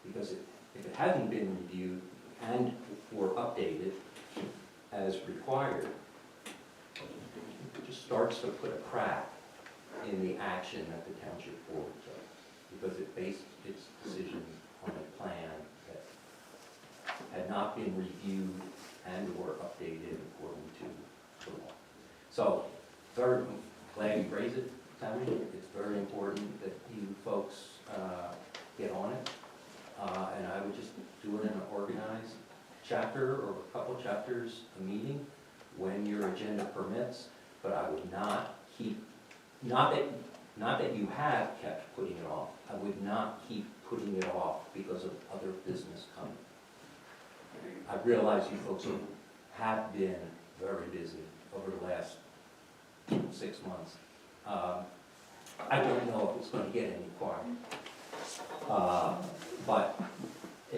Because if it hasn't been reviewed and or updated as required, it just starts to put a crack in the action that the township board took, because it based its decision on a plan that had not been reviewed and or updated according to the law. So, very glad you raised it, Tammy. It's very important that you folks get on it. And I would just do it in an organized chapter or a couple chapters a meeting when your agenda permits, but I would not keep, not that you have kept putting it off, I would not keep putting it off because of other business coming. I realize you folks have been very busy over the last 6 months. I don't know if it's going to get any quieter. But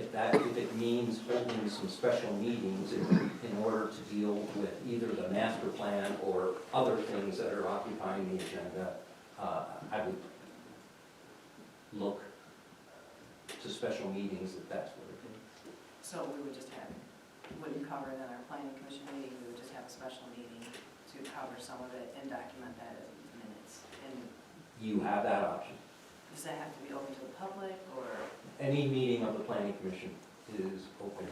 if it means holding some special meetings in order to deal with either the master plan or other things that are occupying the agenda, I would look to special meetings if that's what it is. So we would just have, wouldn't cover it in our planning commission meeting, we would just have a special meeting to cover some of it and document that in minutes. And You have that option. does that have to be open to the public, or? Any meeting of the planning commission is open,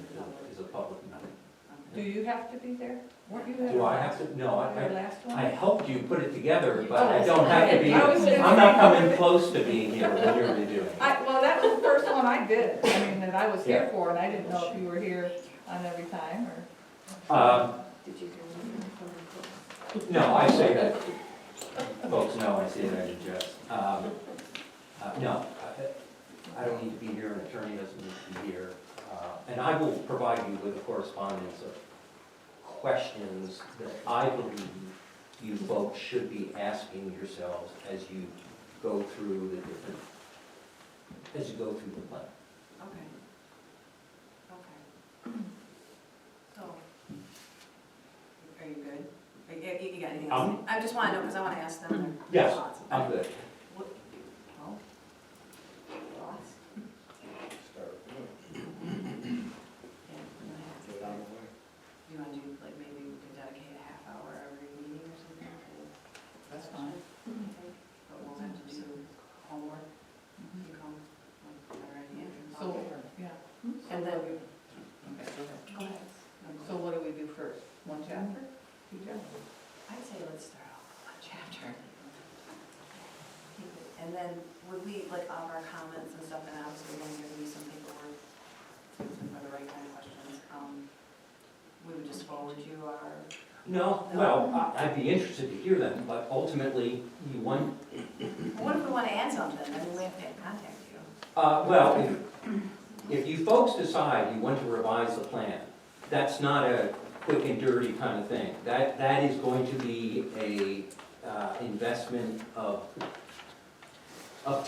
is a public meeting. Do you have to be there? Weren't you there? Do I have to? No, Your last one? I helped you put it together, but Oh, I don't have to be, I was gonna I'm not say- coming close to being here when you're redoing it. Well, that was the first one I did, I mean, that I was here Yeah. for, and I didn't know if you were here on every time, or. Did you No, I say that, folks know I say that in jest. No, I don't need to be here, an attorney doesn't need to be here. And I will provide you with a correspondence of questions that I believe you folks should be asking yourselves as you go through the different, as you go through the plan. Okay. Okay. So, are you good? You got anything else? I just want to know, because I want to ask them their Yes, thoughts. I'm good. What- well, thoughts? Yeah, we're gonna have to start. Do you want to do, like, maybe we could dedicate a half hour every meeting or something? That's fine. Okay. But we'll have to do homework. You come, already in. So, yeah. And then, Okay, go ahead. So what do we do first? One chapter? Two chapters? I'd say let's start off with one chapter. And then would we, like, all of our comments and stuff, and obviously we're gonna give you some paperwork for the right kind of questions, we would just forward you our. No, well, I'd be interested to hear them, but ultimately, you want, What if we want to add something, then we have to contact you. well, if you folks decide you want to revise the plan, that's not a quick and dirty kind of thing. That is going to be a investment of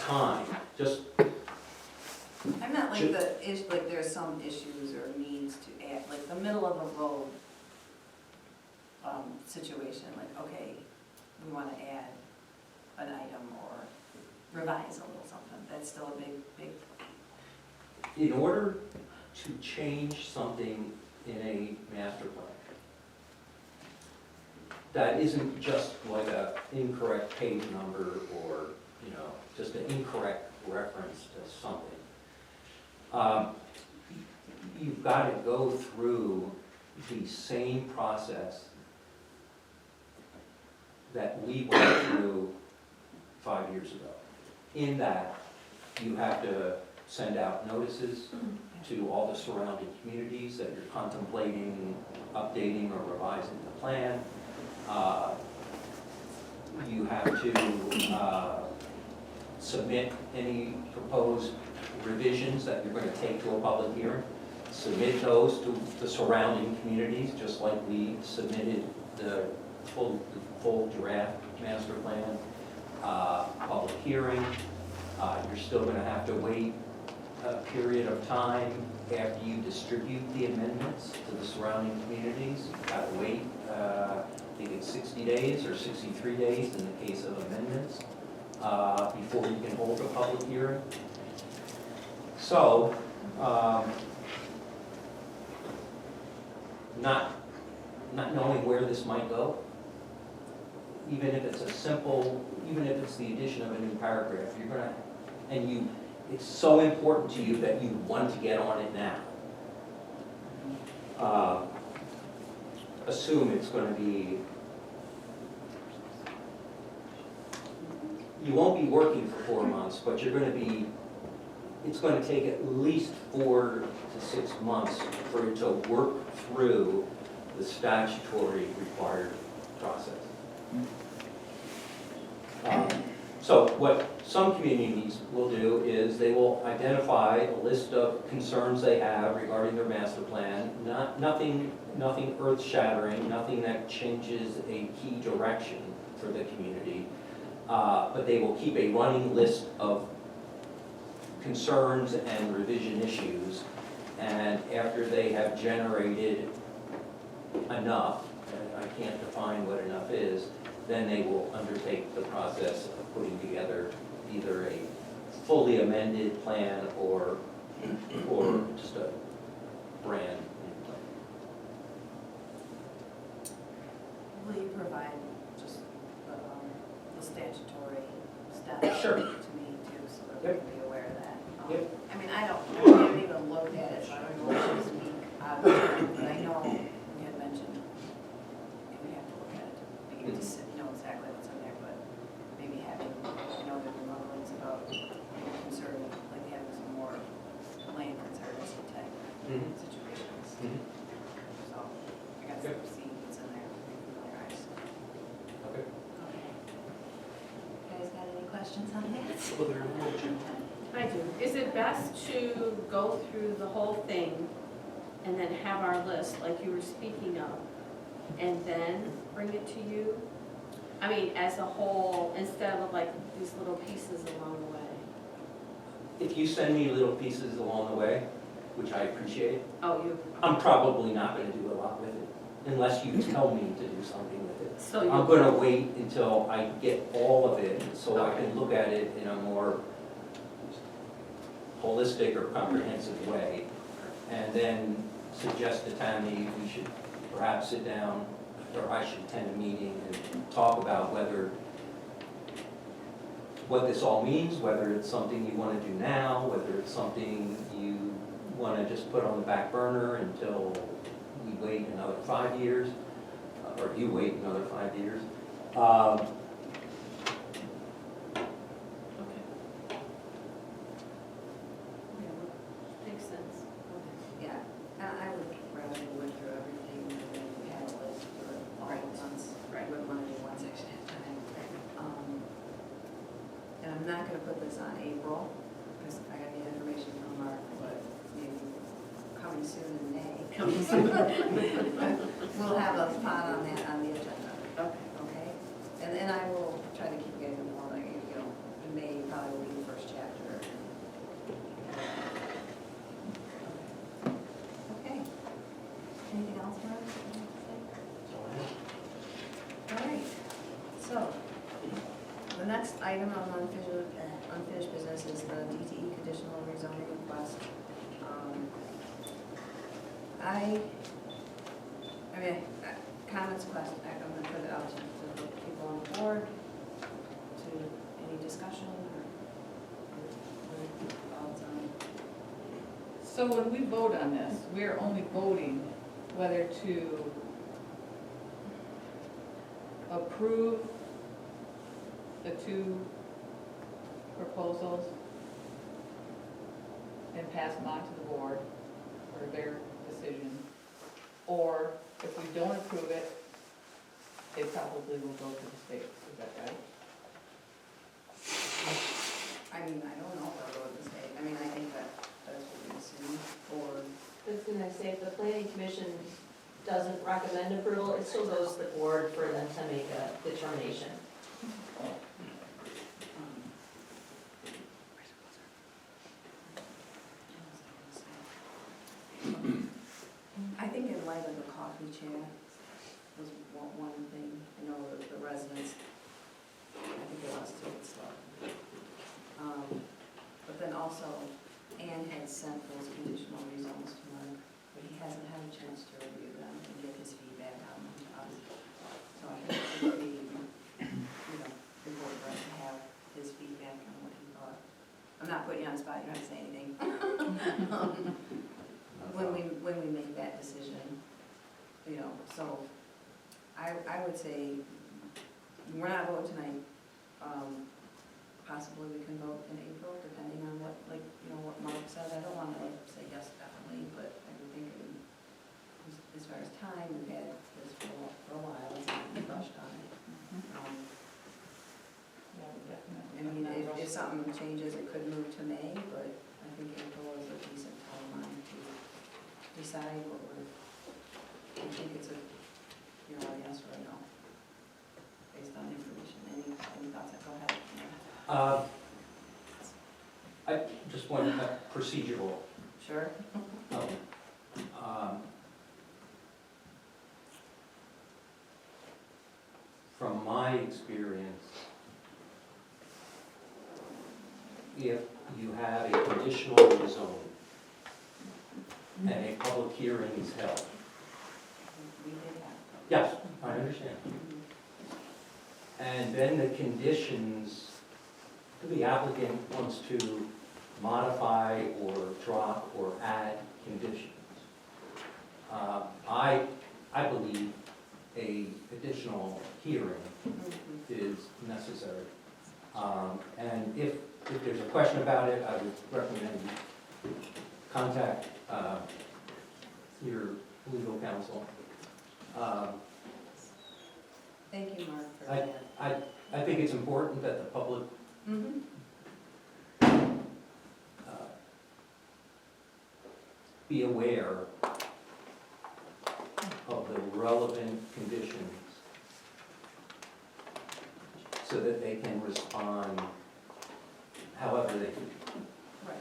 time, just, I meant like like there's some issues or needs to add, like the middle of a road situation, like, okay, we want to add an item or revise a little something, that's still a big. in order to change something in a master plan, that isn't just like a incorrect page number or, you know, just an incorrect reference to something. You've got to go through the same process that we went through 5 years ago. In that, you have to send out notices to all the surrounding communities that you're contemplating updating or revising the plan. You have to submit any proposed revisions that you're going to take to a public hearing. Submit those to the surrounding communities, just like we submitted the full draft master plan. Public hearing. You're still going to have to wait a period of time after you distribute the amendments to the surrounding communities. You've got to wait, I think it's 60 days or 63 days in the case of amendments, before you can hold a public hearing. So, not knowing where this might go, even if it's even if it's the addition of a new paragraph, you're gonna, it's so important to you that you want to get on it now. Assume it's gonna be, you won't be working for 4 months, but you're gonna be, it's gonna take at least 4 to 6 months for it to work through the statutory required process. So what some communities will do is they will identify a list of concerns they have regarding their master plan, nothing earth-shattering, nothing that changes a key direction for the community, but they will keep a running list of concerns and revision issues, And after they have generated enough, and I can't define what enough is, then they will undertake the process of putting together either a fully amended plan or just a brand new plan. Will you provide just the statutory steps Sure. to me too, so that we Yep. can be aware of that? Yep. I mean, I haven't even looked at it, so I don't know what to speak out of it, but I know you had mentioned you would have to look at it to be able to know exactly what's in there, but maybe having, there've been rumblings about conservative, like having some more land conservancy type Mhm. situations. Mhm. So I got Yep. some see what's in there, familiarize. Okay. Okay. You guys got any questions on that? I do. Is it best to go through the whole thing and then have our list, like you were speaking of, and then bring it to you? I mean, as a whole, instead of like these little pieces along the way? If you send me little pieces along the way, which I appreciate, Oh, you, I'm probably not gonna do a lot with it, unless you tell me to do something with it. so I'm you, gonna wait until I get all of it, so I can look at it in a more holistic or comprehensive way, and then suggest to Tammy we should perhaps sit down, or I should attend a meeting and talk about what this all means, whether it's something you wanna do now, whether it's something you wanna just put on the back burner until we wait another 5 years, or you wait another 5 years. makes sense. Yeah, I would rather go through everything and then we have a list for all at once. Right. We wouldn't want to do one section at a time. And I'm not gonna put this on April, because I got the information from Mark, but maybe coming soon in May. We'll have a spot on that on the agenda. Okay. Okay? And then I will try to keep you guys informed, like, in May probably will be the first chapter. Okay. Anything else, Mark? All right. So, the next item on unfinished business is the DTE Conditional Rezoning request. Comments, questions, I'm going to put it out to the people on the board, to any discussion or thoughts on it. So when we vote on this, we're only voting whether to approve the two proposals and pass them on to the board for their decision. Or if we don't approve it, it probably will go to the states, is that right? I mean, I don't know if I'll go with the state. I mean, I think that's what we assume, or, I was gonna say, if the planning commission doesn't recommend approval, it still goes to the board for them to make a determination. I think in light of the coffee chat was one thing. I know the residents, I think they lost to it slow. But then also, Ann had sent those conditional rezones to Mark, but he hasn't had a chance to review them and get his feedback on them to us. So I think it would be, important for us to have his feedback on what he thought. I'm not putting you on the spot, you don't have to say anything. When we make that decision, so I would say, we're not voting tonight. Possibly we can vote in April, depending on what Mark said. I don't want to say yes definitely, but I would think as far as time, we've had this for a while, it's not rushed on it. Yeah, definitely. I mean, if something changes, it could move to May, but I think April is a decent timeline to decide what I think it's a yes or a no, based on information. Any thoughts? Go ahead. I just want a procedural. Sure. from my experience, if you have a conditional rezone and a public hearing is held. We did have. Yes, I understand. And then the conditions, the applicant wants to modify or drop or add conditions. I believe a additional hearing is necessary. And if there's a question about it, I would recommend you contact your legal counsel. Thank you, Mark, for I- that. I think it's important that the public Mhm. be aware of the relevant conditions so that they can respond however they Right.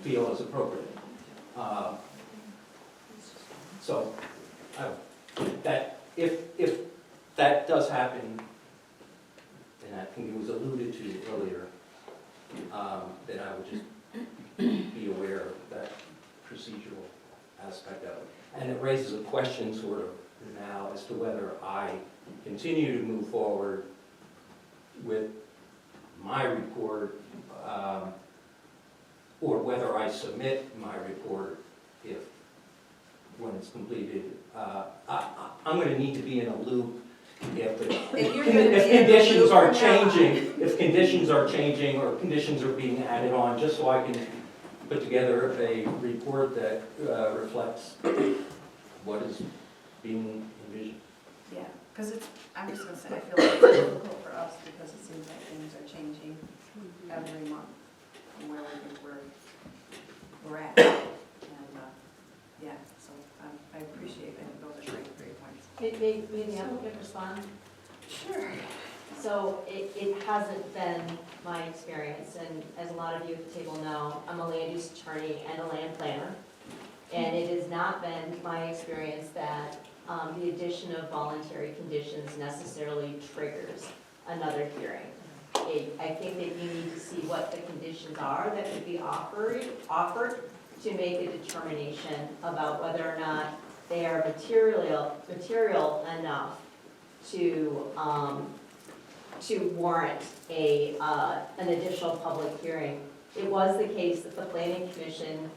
feel is appropriate. So, that, if that does happen, and I think it was alluded to earlier, then I would just be aware of that procedural aspect of it. And it raises a question sort of now as to whether I continue to move forward with my report, or whether I submit my report when it's completed. I'm gonna need to be in a loop if conditions are changing, if conditions are changing or conditions are being added on, just so I can put together a report that reflects what is being envisioned. Yeah, because I'm just gonna say, I feel like it's difficult for us because it seems like things are changing every month from where we think we're at. And, yeah, so I appreciate it, and those are great points. May the applicant respond? Sure. So it hasn't been my experience, and as a lot of you at the table know, I'm a land use attorney and a land planner. And it has not been my experience that the addition of voluntary conditions necessarily triggers another hearing. I think that you need to see what the conditions are that would be offered to make a determination about whether or not they are material enough to warrant an additional public hearing. It was the case that the Planning Commission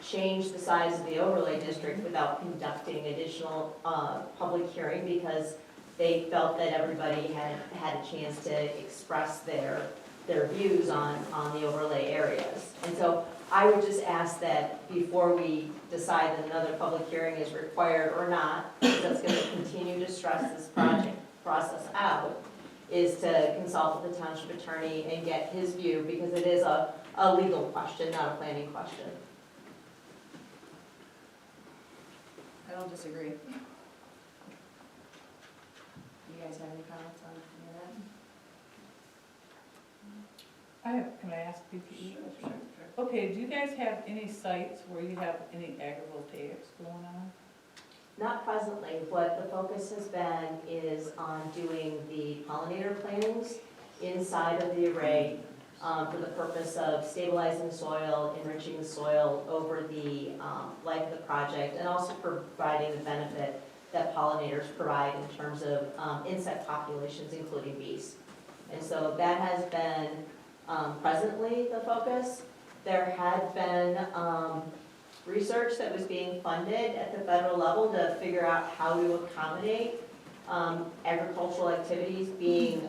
changed the size of the overlay district without conducting additional public hearing because they felt that everybody had a chance to express their views on the overlay areas. And so I would just ask that before we decide that another public hearing is required or not, that's going to continue to stress this process out, is to consult with the township attorney and get his view, because it is a legal question, not a planning question. I don't disagree. You guys have any comments on any of that? Can I ask DTE? Okay, do you guys have any sites where you have any agrivoltaics going on? Not presently. What the focus has been is on doing the pollinator plantings inside of the array for the purpose of stabilizing the soil, enriching the soil over the life of the project, and also providing the benefit that pollinators provide in terms of insect populations, including bees. And so that has been presently the focus. There had been research that was being funded at the federal level to figure out how to accommodate agricultural activities being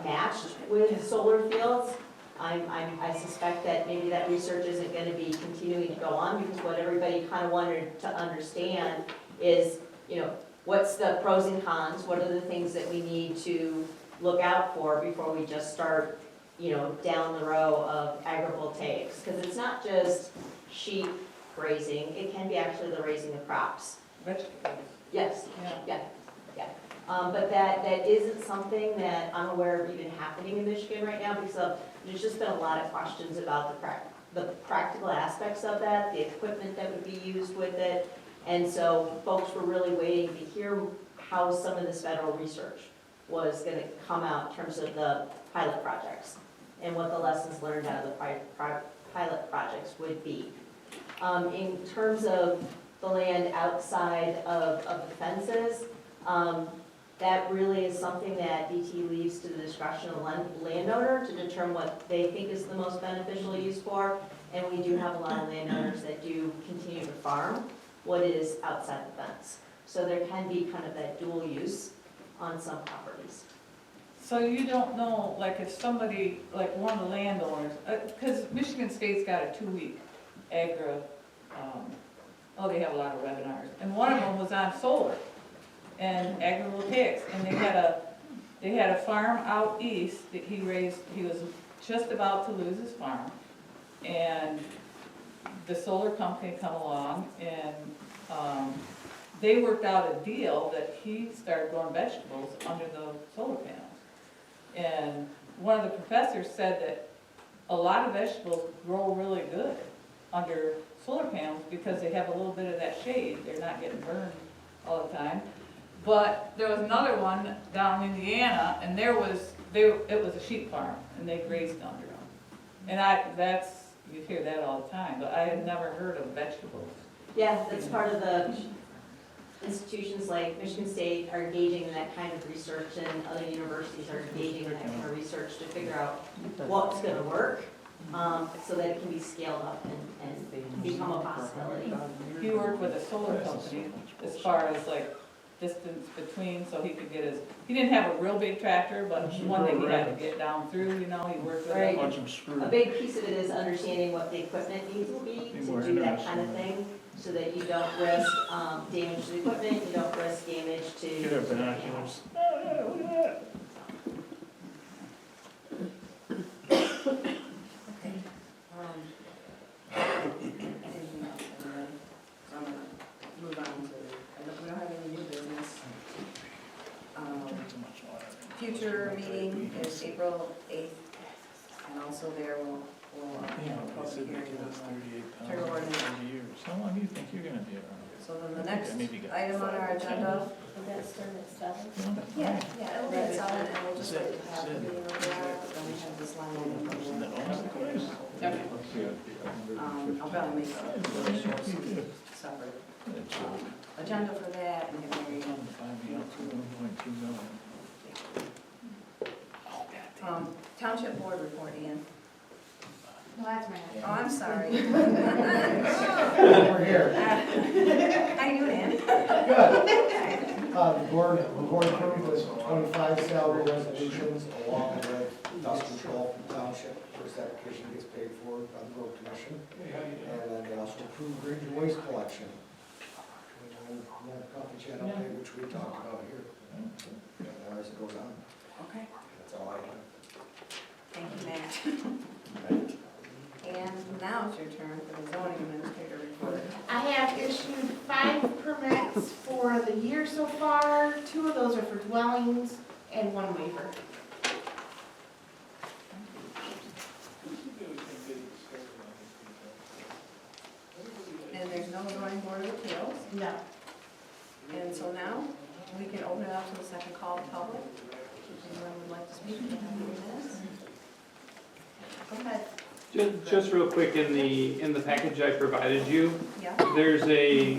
matched with solar fields. I suspect that maybe that research isn't going to be continuing to go on, because what everybody kind of wanted to understand is, what's the pros and cons? What are the things that we need to look out for before we just start, down the row of agrivoltaics? Because it's not just sheep grazing, it can be actually the raising of crops. Vegetables. Yes, Yeah. yeah. But that isn't something that I'm aware of even happening in Michigan right now, because there's just been a lot of questions about the practical aspects of that, the equipment that would be used with it. And so folks were really waiting to hear how some of this federal research was gonna come out in terms of the pilot projects and what the lessons learned out of the pilot projects would be. In terms of the land outside of the fences, that really is something that DTE leaves to the discretion of the landowner to determine what they think is the most beneficial use for. And we do have a lot of landowners that do continue to farm what is outside the fence. So there can be kind of that dual use on some properties. So you don't know, like if somebody, like one of the landowners, because Michigan State's got a 2-week agri, they have a lot of webinars. And one of them was on solar and agrivoltaics. And they had a farm out east that he was just about to lose his farm. And the solar company come along and they worked out a deal that he started growing vegetables under the solar panels. And one of the professors said that a lot of vegetables grow really good under solar panels because they have a little bit of that shade. They're not getting burned all the time. But there was another one down in Indiana, and it was a sheep farm, and they grazed under them. And you hear that all the time, but I had never heard of vegetables. Yeah, that's part of the institutions like Michigan State are engaging in that kind of research, and other universities are engaging in that kind of research to figure out what's gonna work, so that it can be scaled up and become a possibility. He worked with a solar company as far as like distance between, so he could get he didn't have a real big tractor, but one that he had to get down through, he worked with Right. it. A big piece of it is understanding what the equipment needs to be to do that kind of thing, so that you don't risk damage to the equipment, you don't risk damage to. Get our binoculars. Oh, yeah, look at that. Okay. Anything else, everybody? So I'm gonna move on to, we don't have any new business. Future meeting is April 8th, and also there we'll have a public hearing on the trigger ordinance. How long do you think you're gonna be around? So then the next item on our agenda, Would that start at 7? yeah, it'll be at 7, and we'll just have a meeting over there, but then we have this line item from there. I'll probably make a separate agenda for that, and have a meeting. Township board report, Ian. No, that's my. Oh, I'm sorry. We're here. How you doing, Ian? Good. The board approved was 25 salary resolutions along with dust control from township. First application gets paid for by the road commission. And then they also approved graded waste collection. And coffee chat update, which we talked about here. And as it goes on. Okay. That's all I have. Thank you, Matt. And now it's your turn for the zoning administrator report. I have issued 5 permits for the year so far. 2 of those are for dwellings and 1 waiver. And there's no zoning board of appeals. No. And so now we can open it up to the second call of the public. If anyone would like to speak, you have 3 minutes. Go ahead. Just real quick, in the package I provided you, Yeah. there's a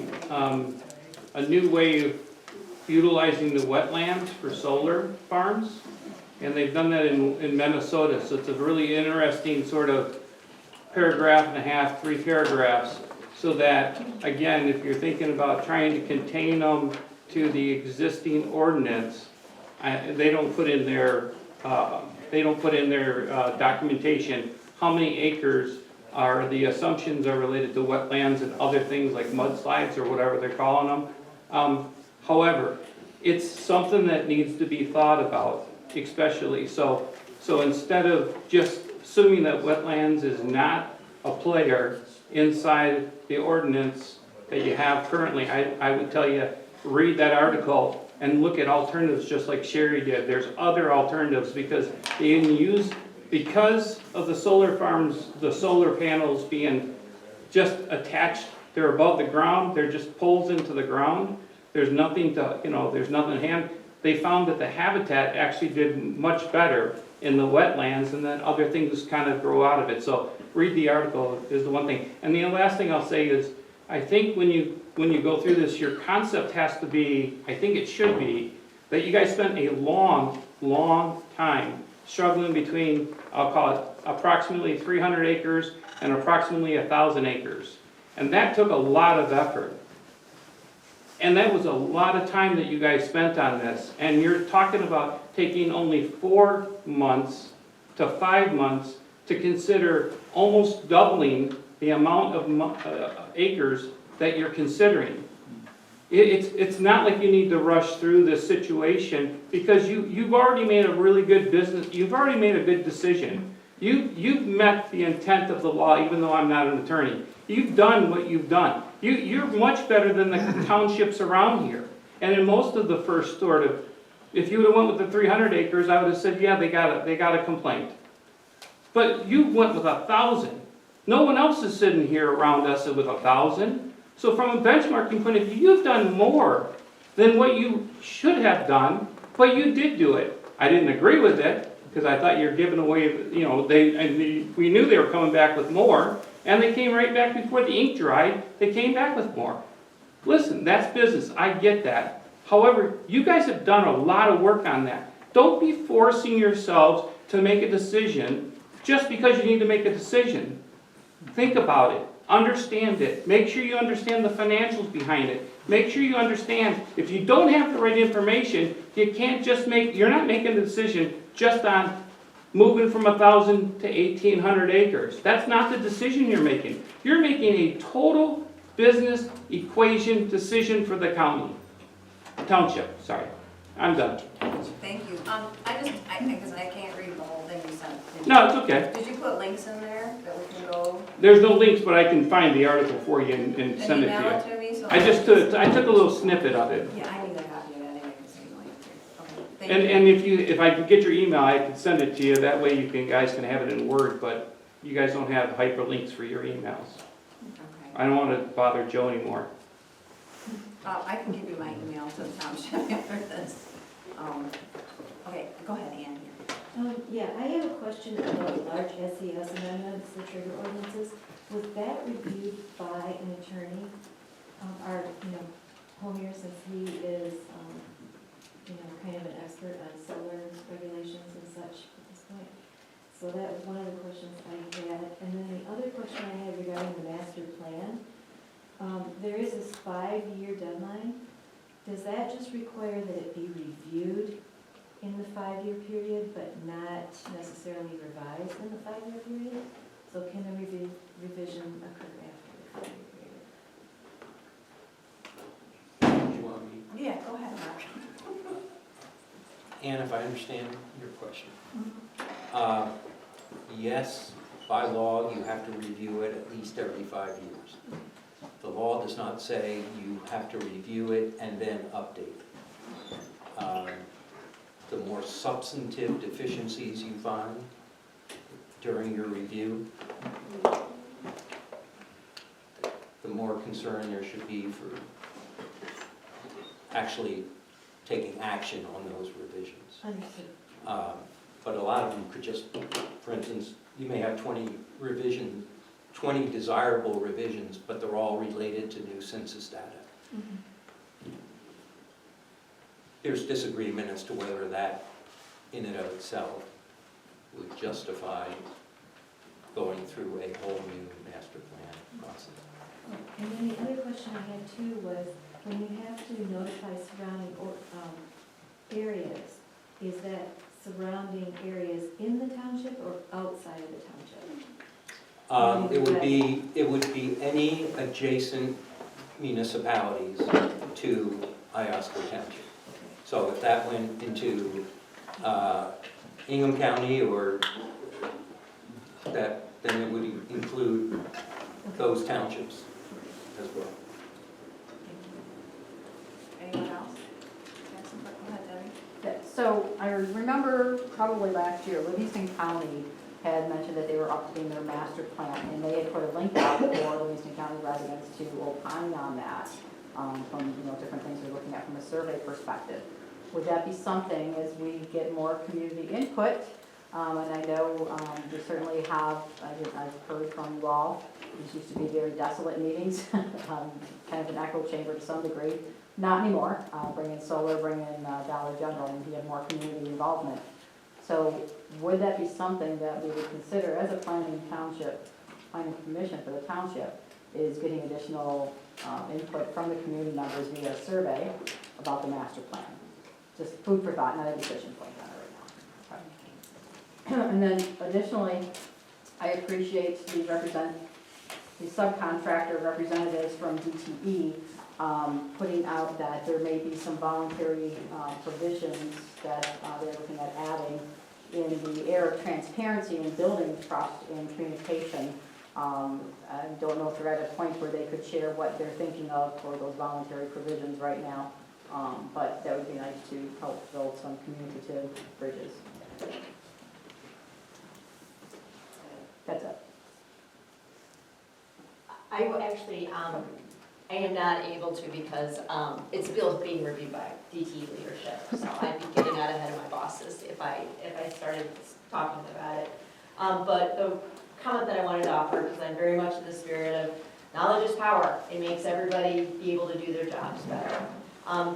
new way of utilizing the wetlands for solar farms, and they've done that in Minnesota, so it's a really interesting sort of paragraph and a half, 3 paragraphs, so that, again, if you're thinking about trying to contain them to the existing ordinance, they don't put in their documentation how many acres are, the assumptions are related to wetlands and other things like mudslides or whatever they're calling them. However, it's something that needs to be thought about, especially. So instead of just assuming that wetlands is not a player inside the ordinance that you have currently, I would tell you, read that article and look at alternatives just like Sherry did. There's other alternatives because they can use, because of the solar farms, the solar panels being just attached, they're above the ground, they're just poles into the ground. there's nothing to, there's nothing hand. They found that the habitat actually did much better in the wetlands, and then other things kind of grow out of it. So read the article is the one thing. And the last thing I'll say is, I think when you go through this, your concept has to be, I think it should be, that you guys spent a long, long time struggling between, I'll call it approximately 300 acres and approximately 1,000 acres. And that took a lot of effort. And that was a lot of time that you guys spent on this. And you're talking about taking only 4 months to 5 months to consider almost doubling the amount of acres that you're considering. It's not like you need to rush through this situation, because you've already made a really good business, you've already made a good decision. You've met the intent of the law, even though I'm not an attorney. You've done what you've done. You're much better than the townships around here. And in most of the first sort of, if you would have went with the 300 acres, I would have said, yeah, they got a complaint. But you went with 1,000. No one else is sitting here around us with 1,000. So from a benchmarking point of view, you've done more than what you should have done, but you did do it. I didn't agree with it, because I thought you were giving away, we knew they were coming back with more, and they came right back before the ink dried, they came back with more. Listen, that's business, I get that. However, you guys have done a lot of work on that. Don't be forcing yourselves to make a decision just because you need to make a decision. Think about it. Understand it. Make sure you understand the financials behind it. Make sure you understand, if you don't have the right information, you can't just you're not making a decision just on moving from 1,000 to 1,800 acres. That's not the decision you're making. You're making a total business equation decision for the township, sorry. I'm done. Thank you. Because I can't read the whole thing you sent. No, it's okay. Did you put links in there that we can go? There's no links, but I can find the article for you and send it email to you. To me, so I took a little snippet of it. Yeah, I need a copy of that anyway, because you like it. Okay, thank you. And if I could get your email, I could send it to you. That way guys can have it in Word, but you guys don't have hyperlinks for your emails. Okay. I don't want to bother Joe anymore. I can give you my email to the township after this. Okay, go ahead, Ann. Yeah, I have a question about large SES amendments, the trigger ordinances. Was that reviewed by an attorney? Our, Homer, since he is, kind of an expert on solar regulations and such at this point. So that was one of the questions I had. And then the other question I had regarding the master plan. There is this 5-year deadline. Does that just require that it be reviewed in the 5-year period, but not necessarily revised in the 5-year period? So can a revision occur after the 5-year period? Do you want me? Yeah, go ahead, Mark. And if I understand your question. Yes, by law, you have to review it at least every 5 years. The law does not say you have to review it and then update. The more substantive deficiencies you find during your review, the more concern there should be for actually taking action on those revisions. Understood. But a lot of them could just, for instance, you may have 20 desirable revisions, but they're all related to new census data. Mm-hmm. There's disagreement as to whether that, in and of itself, would justify going through a whole new master plan process. And then the other question I had too was, when you have to notify surrounding areas, is that surrounding areas in the township or outside of the township? It would be any adjacent municipalities to Iosco Township. So if that went into Ingham County or that, then it would include those townships as well. Anyone else? Go ahead, Debbie. So I remember probably last year, Livingston County had mentioned that they were updating their master plan, and they had put a link out for Livingston County residents to opine on that. from, different things we're looking at from a survey perspective. Would that be something as we get more community input? And I know we certainly have, I've heard from you all, these used to be very desolate meetings, kind of an echo chamber to some degree. Not anymore. Bring in solar, bring in Dollar General, and you have more community involvement. So would that be something that we would consider as a planning commission for the township, is getting additional input from the community members via a survey about the master plan? Just food for thought, not a decision point on it right now. Okay. And then additionally, I appreciate the subcontractor representatives from DTE putting out that there may be some voluntary provisions that they're looking at adding in the area of transparency and building trust and communication. I don't know if they're at a point where they could share what they're thinking of for those voluntary provisions right now, but that would be nice to help build some communicative bridges. That's it. I will actually, I am not able to because it's a bill being reviewed by DTE leadership, so I'd be getting out ahead of my bosses if I started talking about it. But the comment that I wanted to offer, because I'm very much in the spirit of knowledge is power. It makes everybody be able to do their jobs better.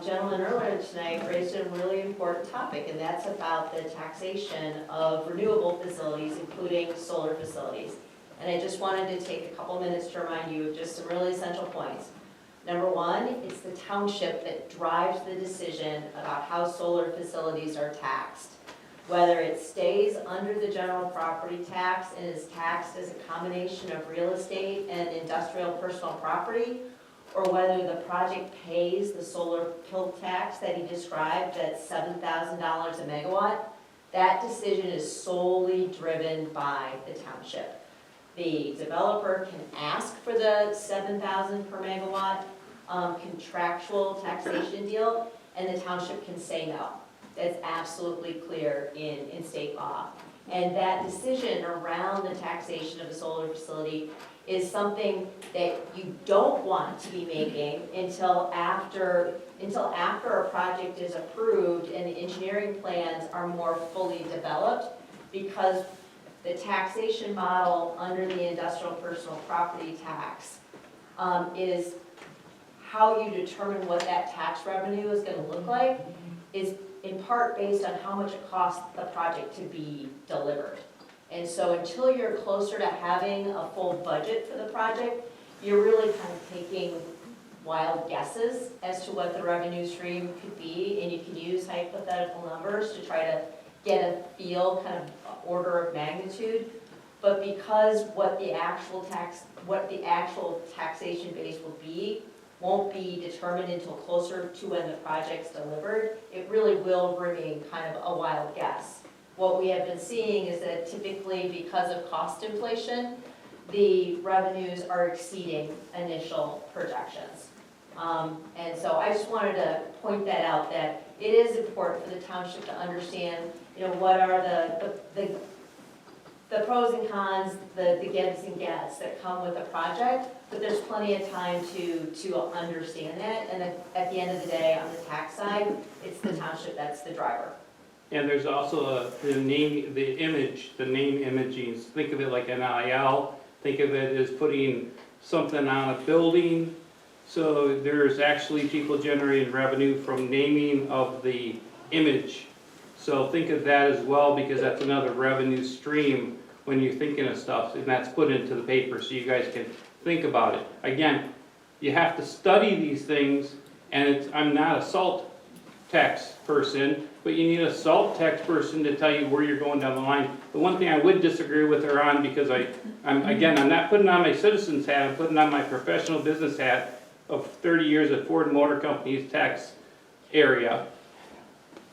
Gentlemen earlier tonight raised a really important topic, and that's about the taxation of renewable facilities, including solar facilities. And I just wanted to take a couple minutes to remind you of just some really essential points. Number one, it's the township that drives the decision about how solar facilities are taxed. Whether it stays under the general property tax and is taxed as a combination of real estate and industrial personal property, or whether the project pays the solar PILT tax that he described at $7,000 a megawatt, that decision is solely driven by the township. The developer can ask for the $7,000 per megawatt contractual taxation deal, and the township can say no. That's absolutely clear in state law. And that decision around the taxation of a solar facility is something that you don't want to be making until after a project is approved and the engineering plans are more fully developed, because the taxation model under the industrial personal property tax is how you determine what that tax revenue is going to look like is in part based on how much it costs the project to be delivered. And so until you're closer to having a full budget for the project, you're really kind of taking wild guesses as to what the revenue stream could be, and you can use hypothetical numbers to try to get a feel, kind of order of magnitude. But because what the actual taxation base will be won't be determined until closer to when the project's delivered, it really will remain kind of a wild guess. What we have been seeing is that typically because of cost inflation, the revenues are exceeding initial projections. And so I just wanted to point that out, that it is important for the township to understand, what are the pros and cons, the gets and gets that come with a project, but there's plenty of time to understand that, and at the end of the day, on the tax side, it's the township that's the driver. And there's also the name imaging. Think of it like an NIL. Think of it as putting something on a building. So there's actually people generating revenue from naming of the image. So think of that as well, because that's another revenue stream when you're thinking of stuff, and that's put into the paper so you guys can think about it. Again, you have to study these things, and I'm not a salt tax person, but you need a salt tax person to tell you where you're going down the line. The one thing I would disagree with her on, because I'm not putting on my citizen's hat, I'm putting on my professional business hat of 30 years at Ford Motor Company's tax area.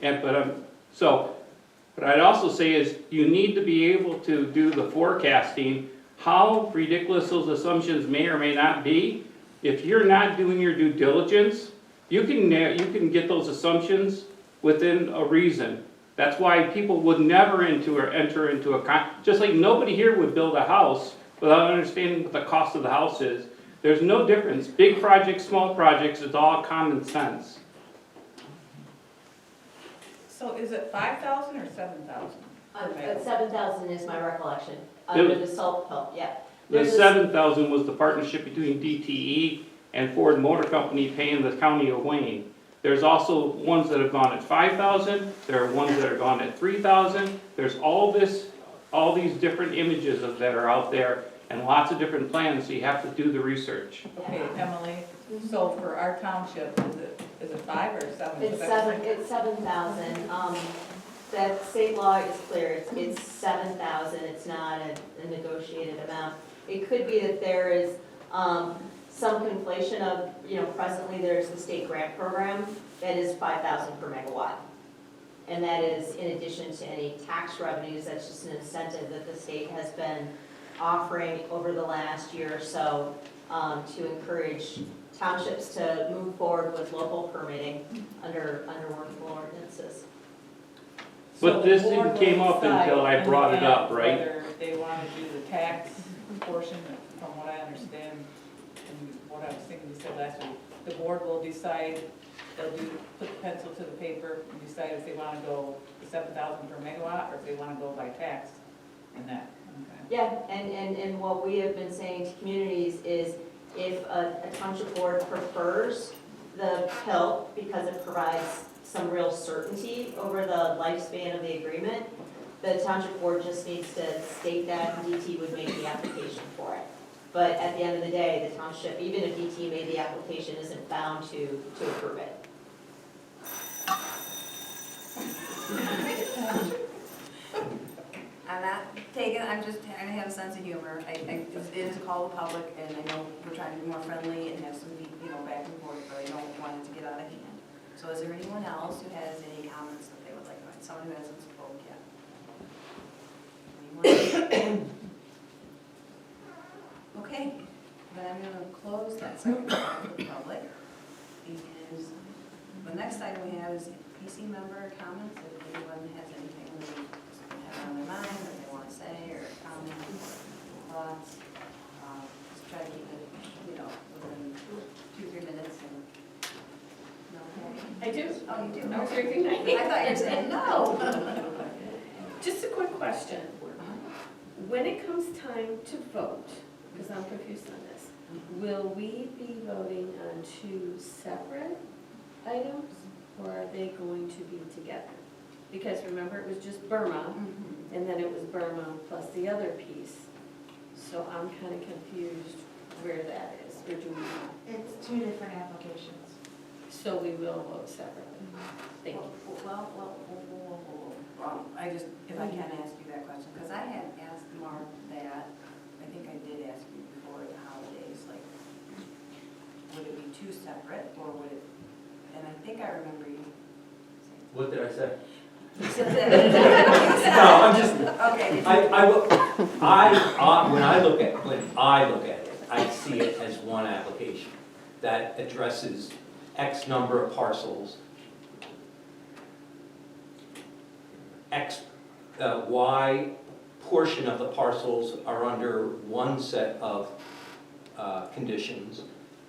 But I'd also say is you need to be able to do the forecasting. How ridiculous those assumptions may or may not be, if you're not doing your due diligence, you can get those assumptions within a reason. That's why people would never enter into just like nobody here would build a house without understanding what the cost of the house is. There's no difference. Big projects, small projects, it's all common sense. So is it 5,000 or 7,000? But 7,000 is my recollection, under the salt pump, yeah. The There's a- 7,000 was the partnership between DTE and Ford Motor Company paying the county of Wayne. There's also ones that have gone at 5,000, there are ones that are gone at 3,000. There's all these different images that are out there and lots of different plans, so you have to do the research. Okay, Emily, so for our township, is it 5 or 7? It's 7,000. That state law is clear, it's 7,000, it's not a negotiated amount. It could be that there is some conflation of, presently there's the state grant program that is 5,000 per megawatt. And that is in addition to any tax revenues, that's just an incentive that the state has been offering over the last year or so to encourage townships to move forward with local permitting under workable ordinances. But this didn't came up until I brought it up, right? Whether they want to do the tax portion, from what I understand, and what I was thinking you said last week, the board will decide, they'll put the pencil to the paper and decide if they want to go 7,000 per megawatt, or if they want to go by tax and that. Okay. Yeah, and what we have been saying to communities is if a township board prefers the PILT because it provides some real certainty over the lifespan of the agreement, the township board just needs to state that and DT would make the application for it. But at the end of the day, the township, even if DT made the application, isn't bound to approve it. I'm not taking, I'm just trying to have a sense of humor. It is a call to public, and I know we're trying to be more friendly and have some, back and forth, but I don't want it to get out of hand. So is there anyone else who has any comments that they would like to make? Someone who hasn't spoken yet? Anyone? Okay, then I'm gonna close that section for the public. And the next item we have is PC member comments. If anyone has anything they have on their mind, or they want to say, or comments, thoughts, just try to keep it, within 2-3 minutes. And I do. Oh, you do? I was raising my hand. I thought you were saying no. Just a quick question. When it comes time to vote, because I'm confused on this, will we be voting on 2 separate items, or are they going to be together? Because remember, it was just Burma, and then it was Burma plus the other piece. So I'm kind of confused where that is, or do we not? It's 2 different applications. So we will vote separately. Thank you. Well, I just, if I can ask you that question, because I had asked Mark that, I think I did ask you before the holidays, like, would it be 2 separate, or would it, and I think I remember you saying. What did I say? You said that. No, I'm just, Okay. when I look at it, I see it as one application that addresses X number of parcels, Y portion of the parcels are under one set of conditions,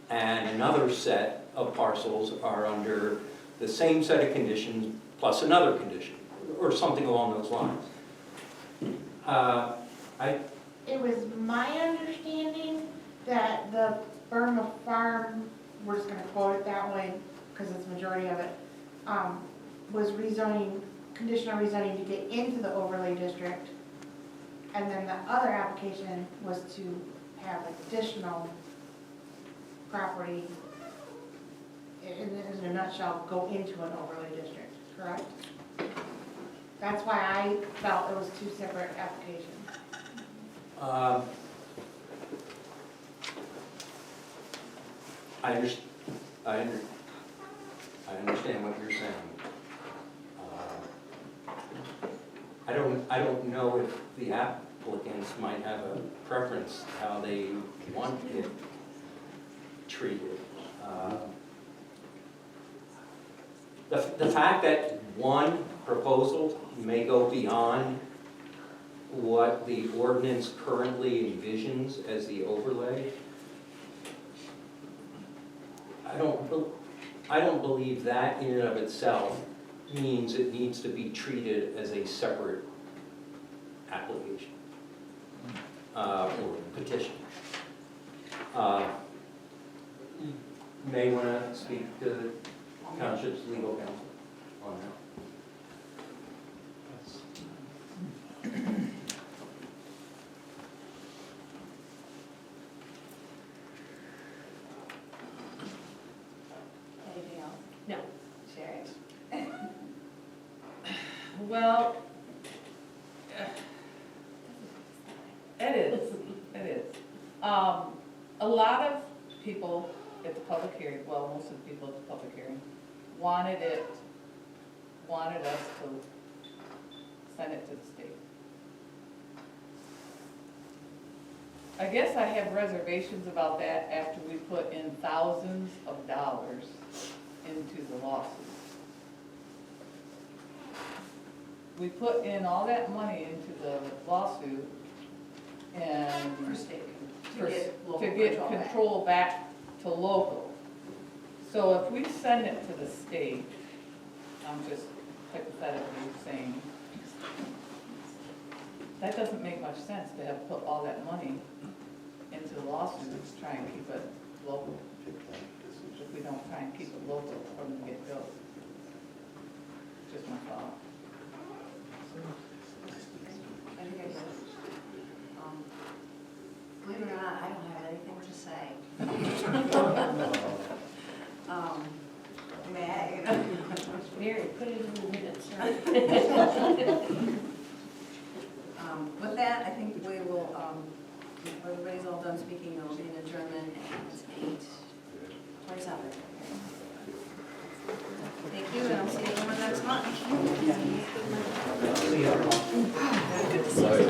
and another set of parcels are under the same set of conditions plus another condition, or something along those lines. It was my understanding that the Burma Farm, we're just gonna quote it that way, because it's majority of it, was rezoning, conditional rezoning to get into the overlay district. And then the other application was to have additional property, in a nutshell, go into an overlay district, correct? That's why I felt it was 2 separate applications. I understand what you're saying. I don't know if the applicants might have a preference how they want it treated. The fact that one proposal may go beyond what the ordinance currently envisions as the overlay I don't believe that in and of itself means it needs to be treated as a separate application or petition. May want to speak to the township's legal counsel on that. Anything else? No. Sherry? Well, it is. A lot of people at the public hearing, well, most of the people at the public hearing, wanted us to send it to the state. I guess I have reservations about that after we put in thousands of dollars into the lawsuit. We put in all that money into the lawsuit and For state, for- to get local to get control back. control back to local. So if we send it to the state, I'm just hypothetically saying, that doesn't make much sense to have put all that money into the lawsuit to try and keep it local. If we don't try and keep it local from the get-go. Just my thought. I think I do. Believe it or not, I don't have anything to say. May I? Mary, put it in the minutes. With that, I think we will, if everybody's all done speaking, there will be an adjournment at 8:27. Thank you, and I'll see everyone next month. Sorry.